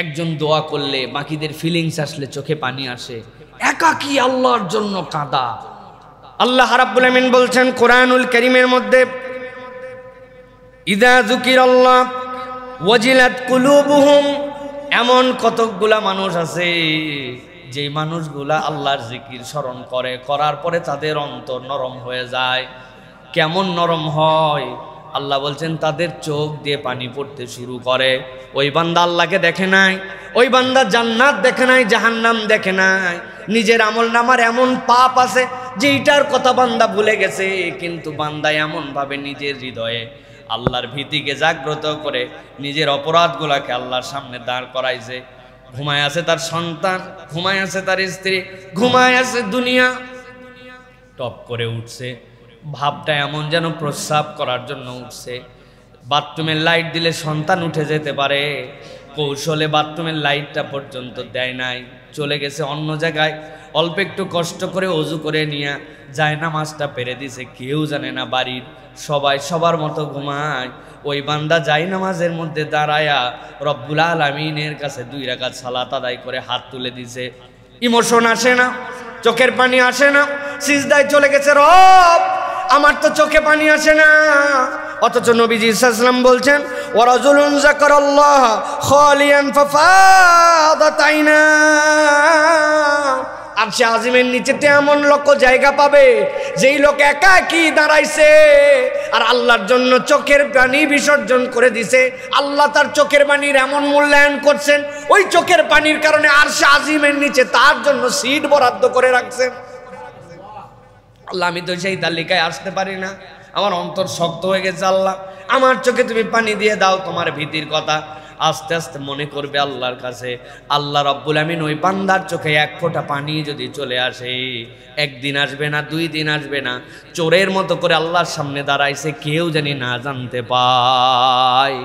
একজন দোয়া করলে বাকিদের ফিলিংস আসলে চোখে পানি আসে, একাকী আল্লাহর জন্য কাঁদা। আল্লাহ রাব্বুল আমিন বলছেন কোরআনুল কারীমের মধ্যে, ইযা যুকিরাল্লাহ ওয়াজিলাত কুলুবুহুম। এমন কতকগুলা মানুষ আছে যে মানুষগুলা আল্লাহর জিকির স্মরণ করে, করার পরে তাদের অন্তর নরম হয়ে যায়। কেমন নরম হয়? আল্লাহ বলছেন তাদের চোখ দিয়ে পানি পড়তে শুরু করে। ওই বান্দা আল্লাহকে দেখে নাই, ওই বান্দা জান্নাত দেখে নাই, জাহান্নাম দেখে নাই। নিজের আমল নামার এমন পাপ আছে যেইটার কথা বান্দা ভুলে গেছে, কিন্তু বান্দা এমন ভাবে নিজের হৃদয়ে আল্লাহর ভীতিকে জাগ্রত করে নিজের অপরাধগুলাকে আল্লাহর সামনে দাঁড় করাইছে। ঘুমায় আছে তার সন্তান, ঘুমায় আছে তার স্ত্রী, ঘুমায় আছে দুনিয়া, টপ করে উঠছে। ভাবটা এমন যেন প্রস্রাব করার জন্য উঠছে। বাথরুমের লাইট দিলে সন্তান উঠে যেতে পারে, কৌশলে বাথরুমের লাইটটা পর্যন্ত দেয় নাই, চলে গেছে অন্য জায়গায়। অল্প একটু কষ্ট করে অজু করে নিয়ে যায় নামাজটা পেরে দিছে, কেউ জানে না বাড়ির সবাই সবার মতো ঘুমায়। ওই বান্দা যায় নামাজের মধ্যে দাঁড়ায়া রব্বুল আলামিনের কাছে 2 রাকাত সালাত আদায় করে হাত তুলে দিছে। ইমোশন আসে না, চোখের পানি আসে না, সিজদায় চলে গেছে, রব আমার তো চোখে পানি আসে না। অথচ নবীজি সাল্লাল্লাহু আলাইহি ওয়াসাল্লাম বলছেন, ওয়া রাজুলুন যাকারাল্লাহ খালিয়ান ফাফাদাত আইনা। আরশে আজিমের নিচেতে এমন লোক জায়গা পাবে যেই লোক একাকী দাঁড়াইছে আর আল্লাহর জন্য চোখের পানি বিসর্জন করে দিছে। আল্লাহ তার চোখের পানির এমন মূল্যায়ন করছেন, ওই চোখের পানির কারণে আরশে আজিমের নিচে তার জন্য সিট বরাদ্দ করে রাখছেন। আল্লাহ আমি তো সেই তালিকায় আসতে পারি না, আমার অন্তর শক্ত হয়ে গেছে, আল্লাহ আমার চোখে তুমি পানি দিয়ে দাও। তোমার ভীতির কথা আস্তে আস্তে মনে করবে আল্লাহর কাছে। আল্লাহ রাব্বুল আমিন ওই বান্দার চোখে 1 ফোঁটা পানি যদি চলে আসে, 1 দিন আসবে না, 2 দিন আসবে না, চোরের মতো করে আল্লাহর সামনে দাঁড়াইছে, কেউ জানি না জানতে পায়।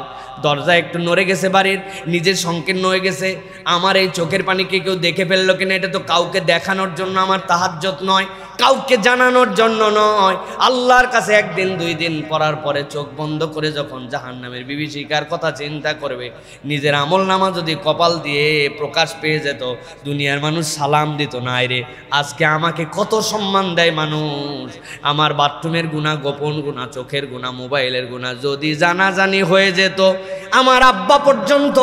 দরজা একটু নড়ে গেছে বাড়ির, নিজের সংকীর্ণ হয়ে গেছে, আমার এই চোখের পানিকে কেউ দেখে ফেললো কিনা, এটা তো কাউকে দেখানোর জন্য আমার তাহাজ্জুদ নয়, কাউকে জানানোর জন্য নয়। আল্লাহর কাছে 1 দিন 2 দিন পড়ার পরে চোখ বন্ধ করে যখন জাহান্নামের বিভীষিকার কথা চিন্তা করবে, নিজের আমল নামা যদি কপাল দিয়ে প্রকাশ পেয়ে যেত, দুনিয়ার মানুষ সালাম দিত না। রে আজকে আমাকে কত সম্মান দেয় মানুষ। আমার বাথরুমের গুনাহ, গোপন গুনাহ, চোখের গুনাহ, মোবাইলের গুনাহ যদি জানাজানি হয়ে যেত, আমার আব্বা পর্যন্ত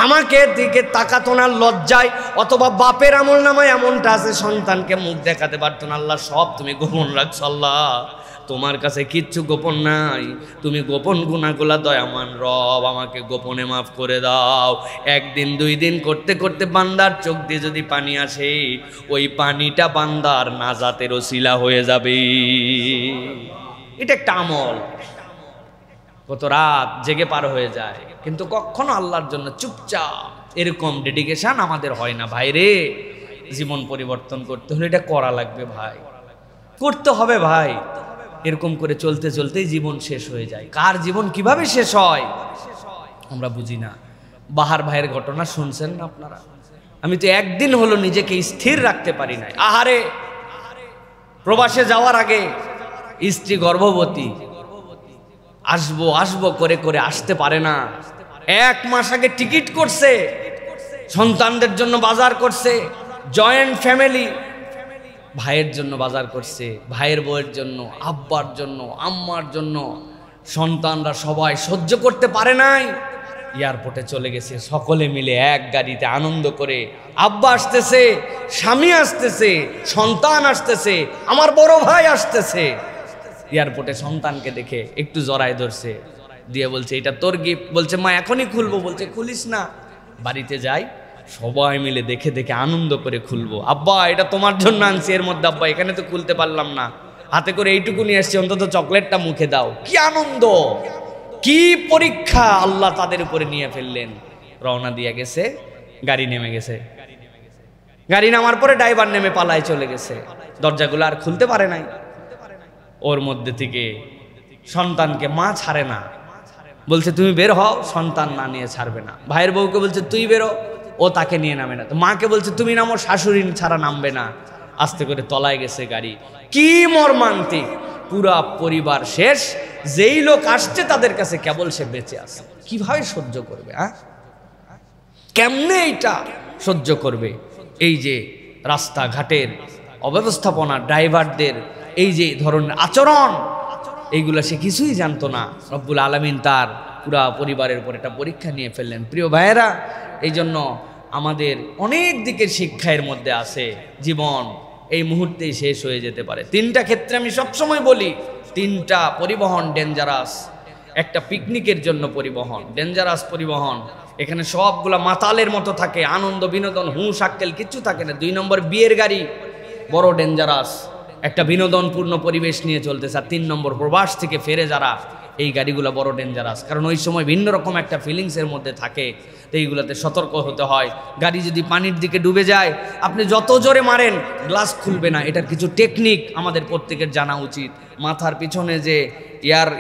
আমাকে দিকে তাকাতো না লজ্জায়, অথবা বাপের আমল নামায় এমনটা আছে সন্তানকে মুখ দেখাতে পারতো না। আল্লাহ সব তুমি গোপন রাখছো, আল্লাহ তোমার কাছে কিচ্ছু গোপন নাই, তুমি গোপন গুনাহগুলা দয়ামান রব আমাকে গোপনে মাফ করে দাও। 1 দিন 2 দিন করতে করতে বান্দার চোখ দিয়ে যদি পানি আসে, ওই পানিটা বান্দার নাজাতের ওসিলা হয়ে যাবে। এটা একটা আমল। কত রাত জেগে পার হয়ে যায়, কিন্তু কখনো আল্লাহর জন্য চুপচাপ এরকম ডেডিকেশন আমাদের হয় না। ভাই রে, জীবন পরিবর্তন করতে হলে এটা করা লাগবে ভাই, করতে হবে ভাই। এরকম করে চলতে চলতেই জীবন শেষ হয়ে যায়। কার জীবন কিভাবে শেষ হয় আমরা বুঝি না। বাহার ভাইয়ের ঘটনা শুনছেন না আপনারা? আমি তো 1 দিন হলো নিজেকে স্থির রাখতে পারি নাই। আহারে, প্রবাসে যাওয়ার আগে স্ত্রী গর্ভবতী, আসবো আসবো করে করে আসতে পারে না। 1 মাস আগে টিকিট করছে, সন্তানদের জন্য বাজার করছে, জয়েন্ট ফ্যামিলি, ভাইয়ের জন্য বাজার করছে, ভাইয়ের বউয়ের জন্য, আব্বার জন্য, আম্মার জন্য। সন্তানরা সবাই সহ্য করতে পারে নাই, এয়ারপোর্টে চলে গেছে সকলে মিলে 1 গাড়িতে আনন্দ করে। আব্বা আসতেছে, স্বামী আসতেছে, সন্তান আসতেছে, আমার বড় ভাই আসতেছে। এয়ারপোর্টে সন্তানকে দেখে একটু জড়ায় ধরছে, দিয়ে বলছে এটা তোর গিফট। বলছে মা এখনই খুলবো। বলছে খুলিস না, বাড়িতে যাই সবাই মিলে দেখে দেখে আনন্দ করে খুলবো। আব্বা এটা তোমার জন্য আনছি, এর মধ্যে আব্বা এখানে তো খুলতে পারলাম না। হাতে করে এইটুকু নিয়ে এসছি, অন্তত চকলেটটা মুখে দাও। কি আনন্দ, কি পরীক্ষা আল্লাহ তাদের উপরে নিয়ে ফেললেন। রওনা দিয়ে গেছে, গাড়ি নেমে গেছে। গাড়ি নামার পরে ড্রাইভার নেমে পালায় চলে গেছে, দরজাগুলো আর খুলতে পারে নাই। ওর মধ্যে থেকে সন্তানকে মা ছাড়ে না, বলছে তুমি বের হও, সন্তান না নিয়ে ছাড়বে না। ভাইয়ের বউকে বলছে তুই বেরো, ও তাকে নিয়ে নামে না। তো মাকে বলছে তুমি নামো, শাশুড়ি ছাড়া নামবে না। আস্তে করে তলায় গেছে গাড়ি। কি মর্মান্তিক, পুরা পরিবার শেষ। যেই লোক আসছে তাদের কাছে কেবল সে বেঁচে আছে। কিভাবে সহ্য করবে? কেমনে এইটা সহ্য করবে? এই যে রাস্তাঘাটের অব্যবস্থাপনা, ড্রাইভারদের এই যে ধরনের আচরণ, এইগুলো সে কিছুই জানতো না। রব্বুল আলামিন তার পুরা পরিবারের উপর একটা পরীক্ষা নিয়ে ফেললেন। প্রিয় ভাইয়েরা, এই জন্য আমাদের অনেক দিকের শিক্ষা এর মধ্যে আছে। জীবন এই মুহূর্তেই শেষ হয়ে যেতে পারে। তিনটা ক্ষেত্রে আমি সবসময় বলি, তিনটা পরিবহন ডেঞ্জারাস। একটা পিকনিকের জন্য পরিবহন, ডেঞ্জারাস পরিবহন। এখানে সবগুলা মাতালের মতো থাকে, আনন্দ বিনোদন হুঁশ আক্কেল কিচ্ছু থাকে না। 2 নম্বর বিয়ের গাড়ি, বড় ডেঞ্জারাস, একটা বিনোদনপূর্ণ পরিবেশ নিয়ে চলতেছে। আর 3 নম্বর প্রবাস থেকে ফেরে যারা, এই গাড়িগুলো বড় ডেঞ্জারাস। কারণ ওই সময় ভিন্ন রকম একটা ফিলিংসের মধ্যে থাকে, তো এইগুলোতে সতর্ক হতে হয়। গাড়ি যদি পানির দিকে ডুবে যায়, আপনি যত জোরে মারেন গ্লাস খুলবে না। এটার কিছু টেকনিক আমাদের প্রত্যেকের জানা উচিত। মাথার পিছনে যে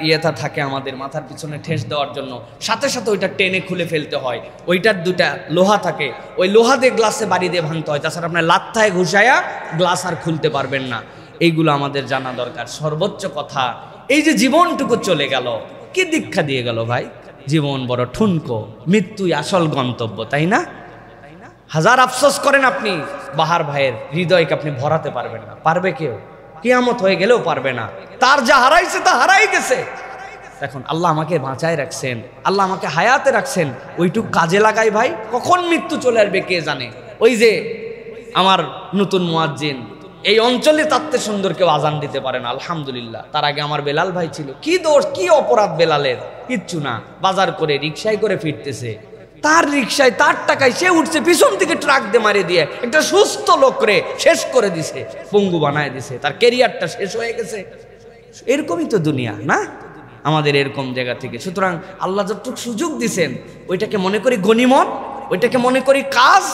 ইয়েটা থাকে, আমাদের মাথার পিছনে ঠেস দেওয়ার জন্য, সাথে সাথে ওইটা টেনে খুলে ফেলতে হয়। ওইটার 2টা লোহা থাকে, ওই লোহা দিয়ে গ্লাসে বাড়ি দিয়ে ভাঙতে হয়। তাছাড়া আপনার লাত্থায় ঘুষায়া গ্লাস আর খুলতে পারবেন না। এইগুলো আমাদের জানা দরকার। সর্বোচ্চ কথা, এই যে জীবনটুকু চলে গেল, কি দীক্ষা দিয়ে গেল ভাই? জীবন বড় ঠুনকো, মৃত্যুই আসল গন্তব্য, তাই না? হাজার আফসোস করেন আপনি, বাহার ভাইয়ের হৃদয়কে আপনি ভরাতে পারবেন না। পারবে কেউ? কিয়ামত হয়ে গেলেও পারবে না। তার যা হারাইছে তা হারাই গেছে। এখন আল্লাহ আমাকে বাঁচায় রাখছেন, আল্লাহ আমাকে হায়াতে রাখছেন, ওইটুক কাজে লাগাই ভাই। কখন মৃত্যু চলে আসবে কে জানে। ওই যে আমার নতুন মুয়াজ্জিন, এই অঞ্চলে তাতে সুন্দর কেউ আজান দিতে পারে না, আলহামদুলিল্লাহ। তার আগে আমার বেলাল ভাই ছিল। কি দোষ, কি অপরাধ বেলালের? কিচ্ছু না। বাজার করে রিক্সায় করে ফিরতেছে, তার রিক্সায় তার টাকায় সে উঠছে, পিছন থেকে ট্রাক দিয়ে মারিয়ে দিয়ে একটা সুস্থ লোকরে শেষ করে দিছে, পঙ্গু বানায় দিছে, তার ক্যারিয়ারটা শেষ হয়ে গেছে। এরকমই তো দুনিয়া না আমাদের, এরকম জায়গা থেকে। সুতরাং আল্লাহ যতটুকু সুযোগ দিছেন ওইটাকে মনে করি গনিমত, ওইটাকে মনে করি কাজ।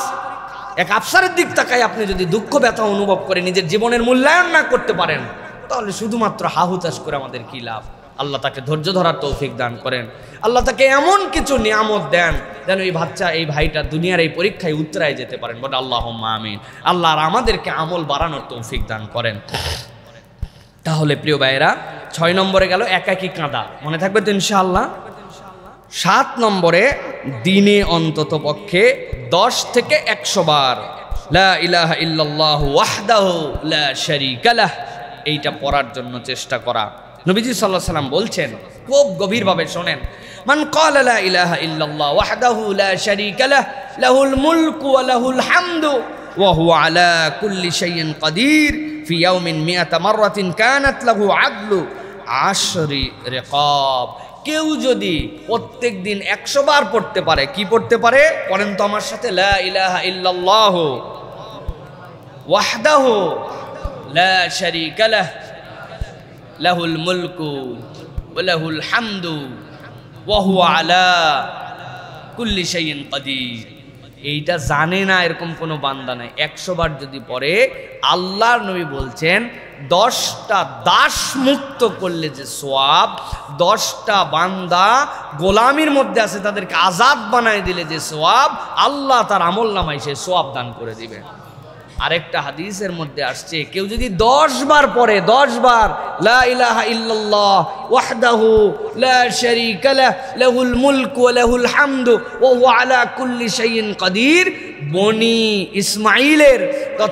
এক আফসারের দিক তাকায় আপনি যদি দুঃখ ব্যথা অনুভব করে নিজের জীবনের মূল্যায়ন না করতে পারেন, তাহলে শুধুমাত্র হাহুতাশ করে আমাদের কি লাভ? আল্লাহ তাকে ধৈর্য ধরার তৌফিক দান করেন। আল্লাহ তাকে এমন কিছু নিয়ামত দেন যেন এই বাচ্চা, এই ভাইটা দুনিয়ার এই পরীক্ষায় উতরায় যেতে পারেন। বলে আল্লাহুম্মা আমিন। আল্লাহ আর আমাদেরকে আমল বাড়ানোর তৌফিক দান করেন। তাহলে প্রিয় ভাইয়েরা, 6 নম্বরে গেল একাকী কাঁদা, মনে থাকবে তো ইনশাআল্লাহ। 7 নম্বরে দিনে অন্তত পক্ষে 10 থেকে 100 বার লা ইলাহা ইল্লাল্লাহু ওয়াহদাহু লা শারীকা লাহ, এইটা পড়ার জন্য চেষ্টা করা। নবীজি সাল্লাল্লাহু আলাইহি সাল্লাম বলছেন, খুব গভীরভাবে শোনেন, মান ক্বালা লা ইলাহা ইল্লাল্লাহ ওয়াহদাহু লা শারীকা লাহ লাহুল মুলকু ওয়া লাহুল হামদু ওয়া হুয়া আলা কুল্লি শাইইন কাদির ফি ইয়াউমিন 100 মাররাতিন কানাত লাহু আদলু 10 রিকাব। কেউ যদি প্রত্যেক দিন 100 বার পড়তে পারে, কি পড়তে পারে পড়েন তো আমার সাথে, লা ইলাহা ইল্লাল্লাহ ওয়াহদাহু লা শারীকা লাহ লাহুল মুলকু ওয়া লাহুল হামদু ওয়া হুয়া আলা কুল্লি শাইইন কাদির। এইটা জানে না এরকম কোনো বান্দা নাই। 100 বার যদি পড়ে, আল্লাহর নবী বলছেন 10টা দাস মুক্ত করলে যে সওয়াব, 10টা বান্দা গোলামির মধ্যে আছে তাদেরকে আজাদ বানায় দিলে যে সওয়াব, আল্লাহ তার আমলনামায় সে সওয়াব দান করে দিবেন। আরেকটা হাদিসের মধ্যে আসছে, কেউ যদি 10 বার পড়ে, 10 বার লা ইলাহা ইল্লাল্লাহ ওয়াহদাহু লা শারীকা লাহ লাহুল মুলকু ওয়া লাহুল হামদু ওয়া হুয়া আলা কুল্লি শাইইন কাদির, বনি ইসমাইলের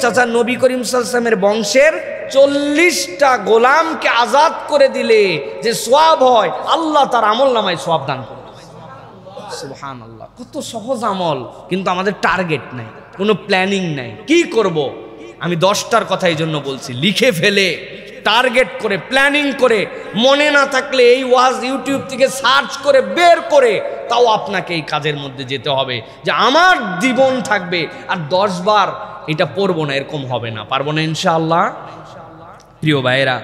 চাচা নবী করিম সাল্লাল্লাহু আলাইহি ওয়াসাল্লামের বংশের 40টা গোলামকে আজাদ করে দিলে যে সওয়াব হয়, আল্লাহ তার আমলনামায় সওয়াব দান করে। সুবহানাল্লাহ, কত সহজ আমল, কিন্তু আমাদের টার্গেট নাই, কোনো প্ল্যানিং নাই। কি করব? আমি 10টার কথা এই জন্য বলছি, লিখে ফেলে টার্গেট করে প্ল্যানিং করে, মনে না থাকলে এই ওয়াজ ইউটিউব থেকে সার্চ করে বের করে তাও আপনাকে এই কাজের মধ্যে যেতে হবে যে আমার জীবন থাকবে আর 10 বার এটা পড়বো না, এরকম হবে না, পারবো না ইনশাআল্লাহ। প্রিয় ভাইয়েরা,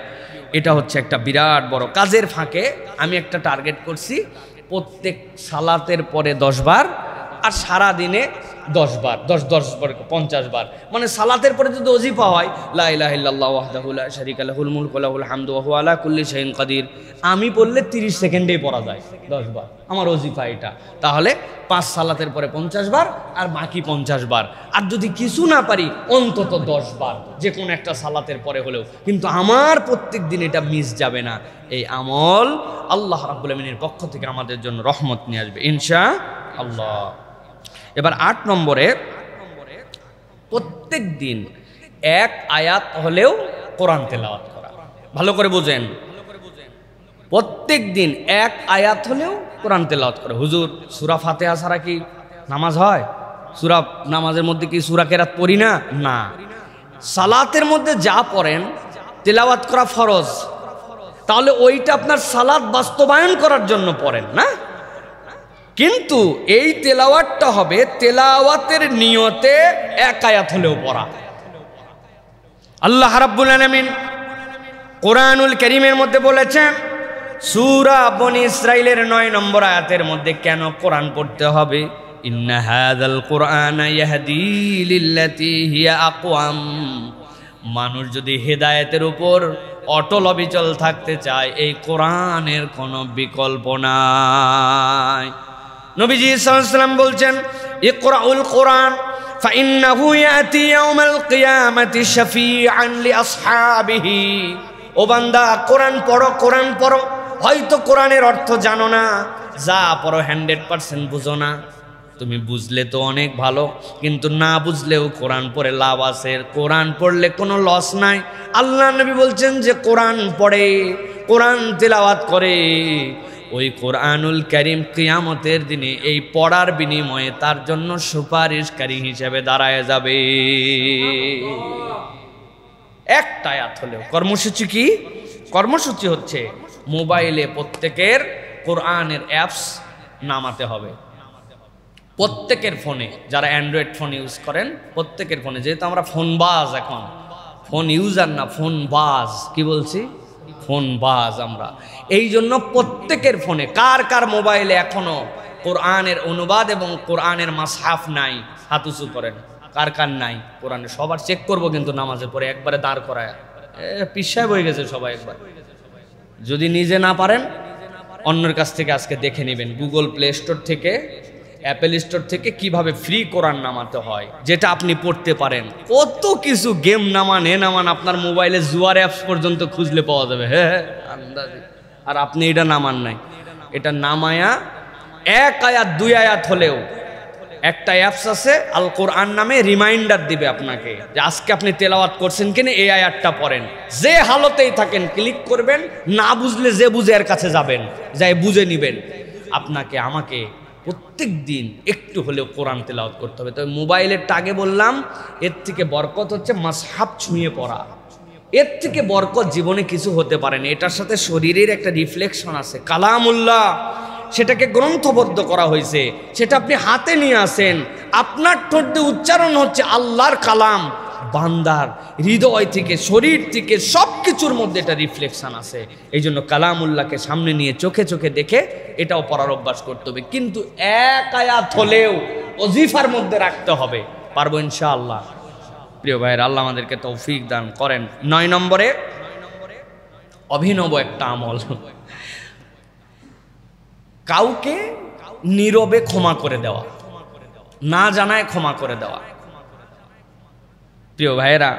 এটা হচ্ছে একটা বিরাট বড় কাজের ফাঁকে আমি একটা টার্গেট করছি, প্রত্যেক সালাতের পরে 10 বার আর সারা দিনে 10 বার, 10 বার 50 বার, মানে সালাতের পরে যদি ওজিফা হয় লা ইলাহা ইল্লাল্লাহু ওয়াহদাহু লা শারীকা লাহুল মুলকু ওয়া লাহুল হামদু ওয়া হুয়া আলা কুল্লি শাইইন কাদির, আমি পড়লে 30 সেকেন্ডেই পড়া যায় 10 বার, আমার ওজিফা এটা। তাহলে 5 সালাতের পরে 50 বার আর বাকি 50 বার, আর যদি কিছু না পারি অন্তত 10 বার যে কোনো একটা সালাতের পরে হলেও, কিন্তু আমার প্রত্যেক দিন এটা মিস যাবে না। এই আমল আল্লাহ রাব্বুল আমিনের পক্ষ থেকে আমাদের জন্য রহমত নিয়ে আসবে ইনশাআল্লাহ। এবার 8 নম্বরে, প্রত্যেক দিন 1 আয়াত হলেও কোরআন তেলাওয়াত করা। ভালো করে বুঝেন, প্রত্যেক দিন 1 আয়াত হলেও কোরআন তেলাওয়াত করে। হুজুর সূরা ফাতিহা ছাড়া কি নামাজ হয়? নামাজের মধ্যে কি সূরা কেরাত পড়ি না? না, সালাতের মধ্যে যা পড়েন তেলাওয়াত করা ফরজ, তাহলে ওইটা আপনার সালাত বাস্তবায়ন করার জন্য পড়েন না, কিন্তু এই তেলাওয়াতটা হবে তেলাওয়াতের নিয়তে 1 আয়াত হলেও পড়া। আল্লাহ রাব্বুল আলামিন কোরআনুল কারীমের মধ্যে বলেছেন, সূরা বনী ইসরাঈলের 9 নম্বর আয়াতের মধ্যে কেন কোরআন পড়তে হবে, ইন্না হাযাল কুরআনা ইয়াহদি লিল্লাতী হিয়া আকওয়াম। মানুষ যদি হেদায়েতের উপর অটল অবিচল থাকতে চায়, এই কোরআনের কোনো বিকল্প নাই। নবীজি সাল্লাল্লাহু আলাইহি ওয়াসাল্লাম বলছেন, ইকরাউল কোরআন ফাইন্নাহু ইয়াতি ইয়াউমাল কিয়ামাতি শাফিআন লিআসহাবিহি। ও বান্দা, কোরআন পড়ো, কোরআন পড়ো। হয়তো কোরআনের অর্থ জানো না, যা পড়ো 100% বুঝো না, তুমি বুঝলে তো অনেক ভালো, কিন্তু না বুঝলেও কোরআন পড়ে লাভ আছে, কোরআন পড়লে কোনো লস নাই। আল্লাহ নবী বলছেন যে কোরআন পড়ে, কোরআন তেলাওয়াত করে, ওই কোরআনুল কারীম কিয়ামতের দিনে এই পড়ার বিনিময়ে তার জন্য সুপারিশকারী হিসেবে দাঁড়ায় যাবে। একটা আয়াত হলেও। কর্মসূচি কি? কর্মসূচি হচ্ছে মোবাইলে প্রত্যেকের কোরআনের অ্যাপস নামাতে হবে, প্রত্যেকের ফোনে, যারা অ্যান্ড্রয়েড ফোন ইউজ করেন প্রত্যেকের ফোনে, যেহেতু আমরা ফোনবাজ, এখন ফোন ইউজার না ফোনবাজ, কি বলছি, ফোনবাজ আমরা, এই জন্য প্রত্যেকের ফোনে, কার কার মোবাইলে এখনো কোরআনের অনুবাদ এবং কোরআনের মাসহাফ নাই, হাত উঁচু করেন, কার কার নাই কোরআনে। সবার চেক করবো কিন্তু নামাজের পরে একবারে দাঁড় করায়, পিছায় বয়ে গেছে সবাই। একবার যদি নিজে না পারেন অন্যের কাছ থেকে আজকে দেখে নেবেন, গুগল প্লে স্টোর থেকে, অ্যাপেল স্টোর থেকে কিভাবে ফ্রি কোরআন নামাতে হয়, যেটা আপনি পড়তে পারেন। কত কিছু গেম নামান, নামান, আপনার মোবাইলে জুয়ার অ্যাপস পর্যন্ত খুঁজলে পাওয়া যাবে। হ্যাঁ, আন্দাজে। আর আপনি এটা নামান নাই, এটা নামায়া 1 আয়াত 2 আয়াত হলেও, একটা অ্যাপস আছে আল কোরআন নামে, রিমাইন্ডার দিবে আপনাকে যে আজকে আপনি তেলাওয়াত করছেন কিনা, এই আয়াতটা পড়েন। যে হালতেই থাকেন ক্লিক করবেন, না বুঝলে যে বুঝে এর কাছে যাবেন, যাই বুঝে নিবেন। আপনাকে আমাকে প্রত্যেক দিন একটু হলেও কোরআন তেলাওয়াত করতে হবে। তবে মোবাইলেরটা আগে বললাম, এর থেকে বরকত হচ্ছে মাসহাফ ছুঁয়ে পড়া, এর থেকে বরকত জীবনে কিছু হতে পারে না। এটার সাথে শরীরের একটা রিফ্লেকশন আছে, কালামুল্লাহ, সেটাকে গ্রন্থবদ্ধ করা হয়েছে, সেটা আপনি হাতে নিয়ে আসেন, আপনার ঠোঁট দিয়ে উচ্চারণ হচ্ছে আল্লাহর কালাম, বান্দার হৃদয় থেকে, শরীর থেকে, সব কিছুর মধ্যে এটা রিফ্লেকশন আছে। এই জন্য কালামুল্লাহকে সামনে নিয়ে চোখে চোখে দেখে এটাও পড়ার অভ্যাস করতে হবে, কিন্তু 1 আয়াত হলেও ওজিফার মধ্যে রাখতে হবে। পারবো ইনশাআল্লাহ? প্রিয় ভাইয়ের, আল্লাহ আমাদেরকে তৌফিক দান করেন। 9 নম্বরে, অভিনব একটা আমল, কাউকে নীরবে ক্ষমা করে দেওয়া, না জানায় ক্ষমা করে দেওয়া। প্রিয় ভাইয়েরা,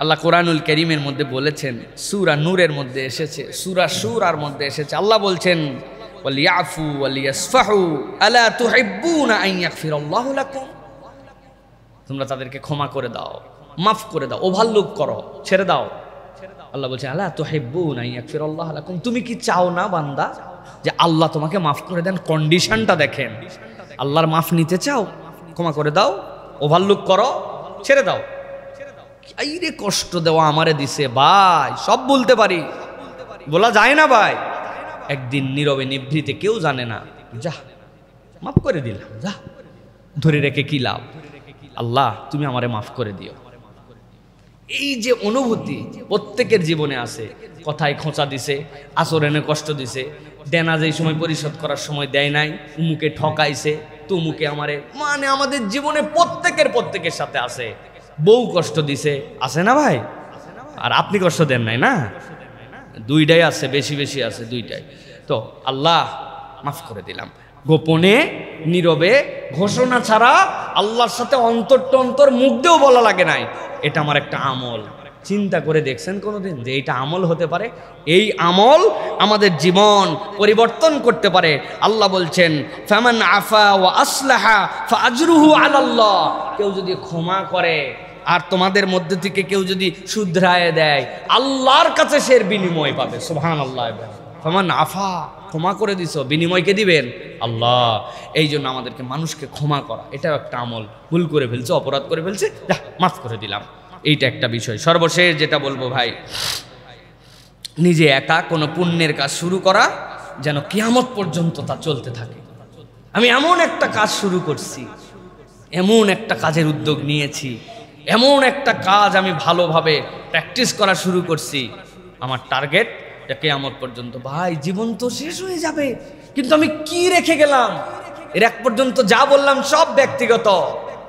আল্লাহ কোরআনুল কারীমের মধ্যে বলেছেন, সূরা নূরের মধ্যে এসেছে, সূরা শুরার মধ্যে এসেছে, আল্লাহ বলছেন ওয়ালিয়াফু ওয়ালিয়াসফাহু আলা তুহিব্বুনা আন ইয়াগফিরাল্লাহু লাকুম। তোমরা তাদেরকে ক্ষমা করে দাও, মাফ করে দাও, ওভারলুক করো, ছেড়ে দাও। আল্লাহ বলছে আলা তুহিব্বুনা আন ইয়াগফিরাল্লাহু লাকুম, তুমি কি চাও না বান্দা যে আল্লাহ তোমাকে মাফ করে দেন? কন্ডিশনটা দেখেন, আল্লাহর মাফ নিতে চাও, ক্ষমা করে দাও, ওভারলুক করো, ছেড়ে দাও। এই রে কষ্ট দেওয়া আমারে দিছে ভাই, সব বলতে পারি, বলা যায় না ভাই। একদিন নীরবে নিভৃতে, কেউ জানে না, যা মাফ করে দিলাম, যা ধরে রেখে কি লাভ, আল্লাহ তুমি আমারে মাফ করে দিও। এই যে অনুভূতি প্রত্যেকের জীবনে আছে, কথায় খোঁচা দিছে, আচরণে কষ্ট দিছে, দেনা যেই সময় পরিশোধ করার সময় দেয় নাই, উমুকে ঠকাইছে, তুমুকে আমারে, মানে আমাদের জীবনে প্রত্যেকের সাথে আছে। বউ কষ্ট দিছে, আছে না ভাই? আর আপনি কষ্ট দেন নাই না? দুইটাই আছে, বেশি বেশি আছে দুইটাই। তো আল্লাহ মাফ করে দিলাম। গোপনে নীরবে ঘোষণা ছাড়া আল্লাহর সাথে অন্তর টন্তর মুখ দিয়েও বলা লাগে নাই, এটা আমার একটা আমল। চিন্তা করে দেখছেন কোনোদিন যে এইটা আমল হতে পারে? এই আমল আমাদের জীবন পরিবর্তন করতে পারে। আল্লাহ বলছেন ফামান আফা ওয়া আসলাহা ফাআজরুহু আলাল্লাহ, কেউ যদি ক্ষমা করে আর তোমাদের মধ্যে থেকে কেউ যদি শুধরায় দেয়, আল্লাহর কাছে সে বিনিময় পাবে। সুবহানাল্লাহ। ফামান আফা, ক্ষমা করে দিছো, বিনিময়কে দিবেন আল্লাহ। এই জন্য আমাদেরকে মানুষকে ক্ষমা করা, এটাও একটা আমল। ভুল করে ফেলছে, অপরাধ করে ফেলছে, যা মাফ করে দিলাম, এইটা একটা বিষয়। সর্বশেষ যেটা বলবো ভাই, নিজে একা কোনো পুণ্যের কাজ শুরু করা যেন কিয়ামত পর্যন্ত তা চলতে থাকে। আমি এমন একটা কাজ শুরু করছি, এমন একটা কাজের উদ্যোগ নিয়েছি, এমন একটা কাজ আমি ভালোভাবে প্র্যাকটিস করা শুরু করছি, আমার টার্গেট কিয়ামত পর্যন্ত। ভাই জীবন তো শেষ হয়ে যাবে, কিন্তু আমি কি রেখে গেলাম? এর এক পর্যন্ত যা বললাম সব ব্যক্তিগত,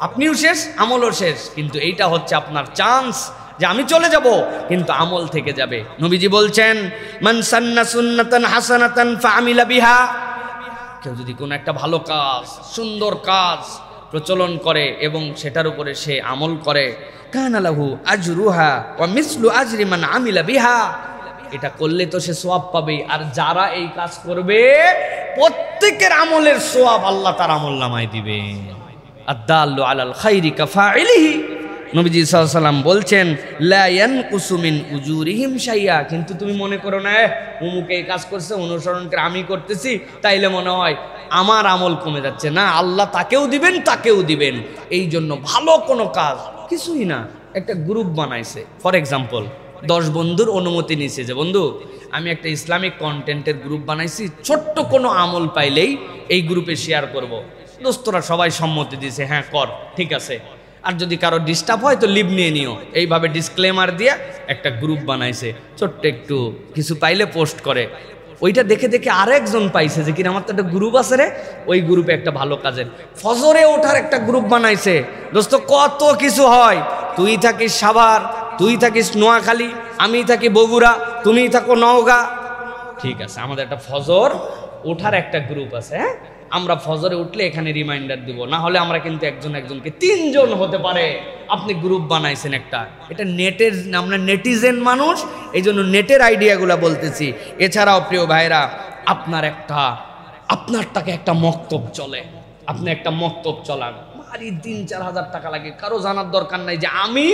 আপনিও শেষ, আমলও শেষ, কিন্তু এইটা হচ্ছে আপনার চান্স যে আমি চলে যাব কিন্তু আমল থেকে যাবে। নবীজি বলছেন মান সান্না সুন্নাতান হাসানাতান ফাআমিলা বিহা, কেউ যদি কোনো একটা ভালো কাজ, সুন্দর কাজ প্রচলন করে এবং সেটার উপরে সে আমল করে, কানা লাহু আজরুহা ওয়া মিসলু আজরি মান আমিলা বিহা, এটা করলে তো সে সওয়াব পাবে। আর যারা এই কাজ করবে প্রত্যেকের আমলের সওয়াব আল্লাহ তার আমলনামায় দিবেন। আদ-দাল্লু আলাল খাইরি কাফাইলিহি, নবীজি সাল্লাল্লাহু আলাইহি ওয়াসাল্লাম বলছেন লা ইয়ানকুসু মিন উজুরিহিম শাইয়া, কিন্তু তুমি মনে করো না অমুকে এই কাজ করছে, অনুসরণ করে আমি করতেছি, তাইলে মনে হয় আমার আমল কমে যাচ্ছে। না, আল্লাহ তাকেও দিবেন, তাকেও দিবেন। এই জন্য ভালো কোনো কাজ কিছুই না, একটা গ্রুপ বানাইছে, ফর এক্সাম্পল 10 বন্ধুর অনুমতি নিয়েছে যে বন্ধু আমি একটা ইসলামিক কন্টেন্টের গ্রুপ বানাইছি, ছোট্ট কোনো আমল পাইলেই এই গ্রুপে শেয়ার করব। দোস্তরা সবাই সম্মতি দিয়েছে, হ্যাঁ কর, ঠিক আছে। আর যদি কারো ডিস্টার্ব হয় তো লিভ নিয়ে নিও, এইভাবে ডিসক্লেমার দিয়ে একটা গ্রুপ বানাইছে। ছোট্ট একটু কিছু পাইলে পোস্ট করে, ওইটা দেখে দেখে আরেকজন পাইছে যে কিনা আমার তো একটা গ্রুপ আছে রে, ওই গ্রুপে একটা ভালো কাজের ফজরে ওঠার একটা গ্রুপ বানাইছে। দোস্ত কত কিছু হয়, তুই থাকিস সাভার, তুই থাকিস নোয়াখালী, আমি থাকি বগুড়া, তুমি থাকো নওগাঁ, ঠিক আছে, আমাদের একটা ফজর ওঠার একটা গ্রুপ আছে। হ্যাঁ, আমরা ফজরে উঠলে এখানে রিমাইন্ডার দিব, না হলে আমরা কিন্তু একজনকে 3 জন হতে পারে। আপনি গ্রুপ বানাইছেন একটা, এটা নেটের, আমরা নেটিজেন মানুষ, এই জন্য নেটের আইডিয়াগুলো বলতেছি। এছাড়াও প্রিয় ভাইরা, আপনারটাকে একটা মক্তব চলে, আপনি একটা মক্তব চলান, ভারী 3-4 হাজার টাকা লাগে, কারো জানার দরকার নাই যে আমি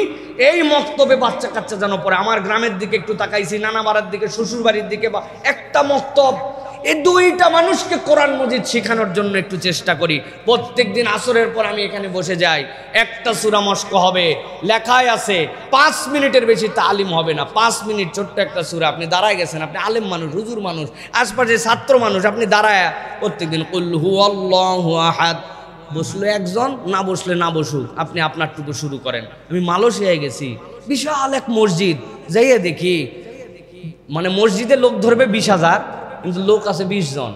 এই মক্তবে বাচ্চা কাচ্চা যেন পড়ে। আমার গ্রামের দিকে একটু তাকাইছি, নানা বাড়ির দিকে, শ্বশুর বাড়ির দিকে, বা একটা মক্তব, এই 2টা মানুষকে কোরআন মজিদ শেখানোর জন্য একটু চেষ্টা করি। প্রত্যেকদিন আসরের পর আমি এখানে বসে যাই, একটা সূরা মস্ক হবে, লেখায় আছে 5 মিনিটের বেশি তালিম হবে না, 5 মিনিট ছোট্ট একটা সূরা। আপনি দাঁড়ায় গেছেন, আপনি আলেম মানুষ, হুজুর মানুষ, আশপাশে ছাত্র মানুষ, আপনি দাঁড়ায় প্রত্যেকদিন কুল হুয়াল্লাহু আহাদ, বসলো একজন, না বসলে না বসুক, আপনি আপনারটুকু শুরু করেন। আমি মালয়েশিয়ায় গেছি, বিশাল এক মসজিদ, যাইয়ে দেখি মানে মসজিদে লোক ধরবে 20,000, কিন্তু লোক আছে 20 জন।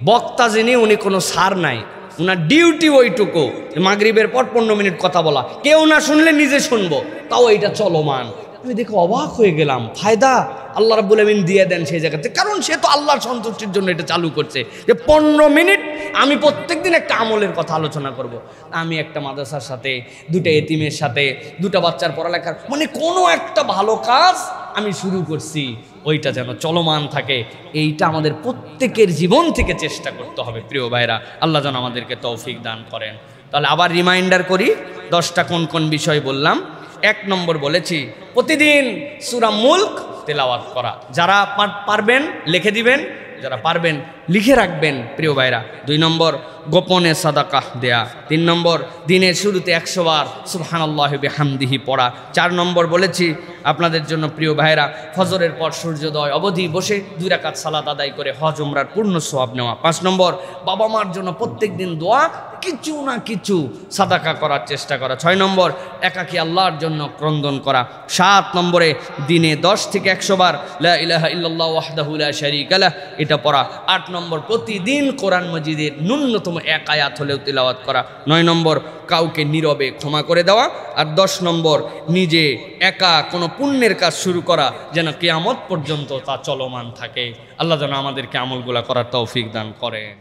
বক্তা যিনি, উনি কোনো সার নাই, উনার ডিউটি ওইটুকু, মাগরিবের পর 15 মিনিট কথা বলা, কেউ না শুনলে নিজে শুনবো, তাও এটা চলমান। আমি দেখে অবাক হয়ে গেলাম, ফায়দা আল্লাহ রাব্বুল আমিন দিয়ে দেন সেই জায়গাতে, কারণ সে তো আল্লাহর সন্তুষ্টির জন্য এটা চালু করছে যে 15 মিনিট আমি প্রত্যেকদিন একটা আমলের কথা আলোচনা করব। আমি একটা মাদ্রাসার সাথে, 2টা এতিমের সাথে, 2টা বাচ্চার পড়ালেখার, মানে কোনো একটা ভালো কাজ আমি শুরু করছি, ওইটা যেন চলমান থাকে। এইটা আমাদের প্রত্যেকের জীবন থেকে চেষ্টা করতে হবে প্রিয় ভাইরা। আল্লাহ যেন আমাদেরকে তৌফিক দান করেন। তাহলে আবার রিমাইন্ডার করি, 10টা কোন কোন বিষয় বললাম। 1 নম্বর বলেছি প্রতিদিন সূরা মুলক তেলাওয়াত করা, যারা পারবেন লিখে দিবেন, যারা পারবেন লিখে রাখবেন প্রিয় ভাইরা। 2 নম্বর গোপনে সাদাকাহ দেয়া। 3 নম্বর দিনের শুরুতে 100 বার সুবহানাল্লাহি বিহামদিহি পড়া। 4 নম্বর বলেছি আপনাদের জন্য প্রিয় ভাইরা, ফজরের পর সূর্যোদয় অবধি বসে 2 রাকাত সালাত আদায় করে হজ উমরার পূর্ণ সওয়াব নেওয়া। 5 নম্বর বাবা মার জন্য প্রত্যেক দিন দোয়া, কিছু না কিছু সাদাকা করার চেষ্টা করা। 6 নম্বর একাকী আল্লাহর জন্য ক্রন্দন করা। 7 নম্বরে দিনে 10 থেকে 100 বার লা ইলাহা ইল্লাল্লাহ ওয়াহদাহু লা শারীকা লাহ এটা পড়া। 8 নম্বর প্রতিদিন কোরআন মাজিদের ন্যূনতম 1 আয়াত হলেও তিলাওয়াত করা। 9 নম্বর কাউকে নীরবে ক্ষমা করে দেওয়া। আর 10 নম্বর নিজে একা কোনো পুণ্যের কাজ শুরু করা যেন কিয়ামত পর্যন্ত তা চলমান থাকে। আল্লাহ যেন আমাদেরকে আমলগুলা করার তৌফিক দান করেন।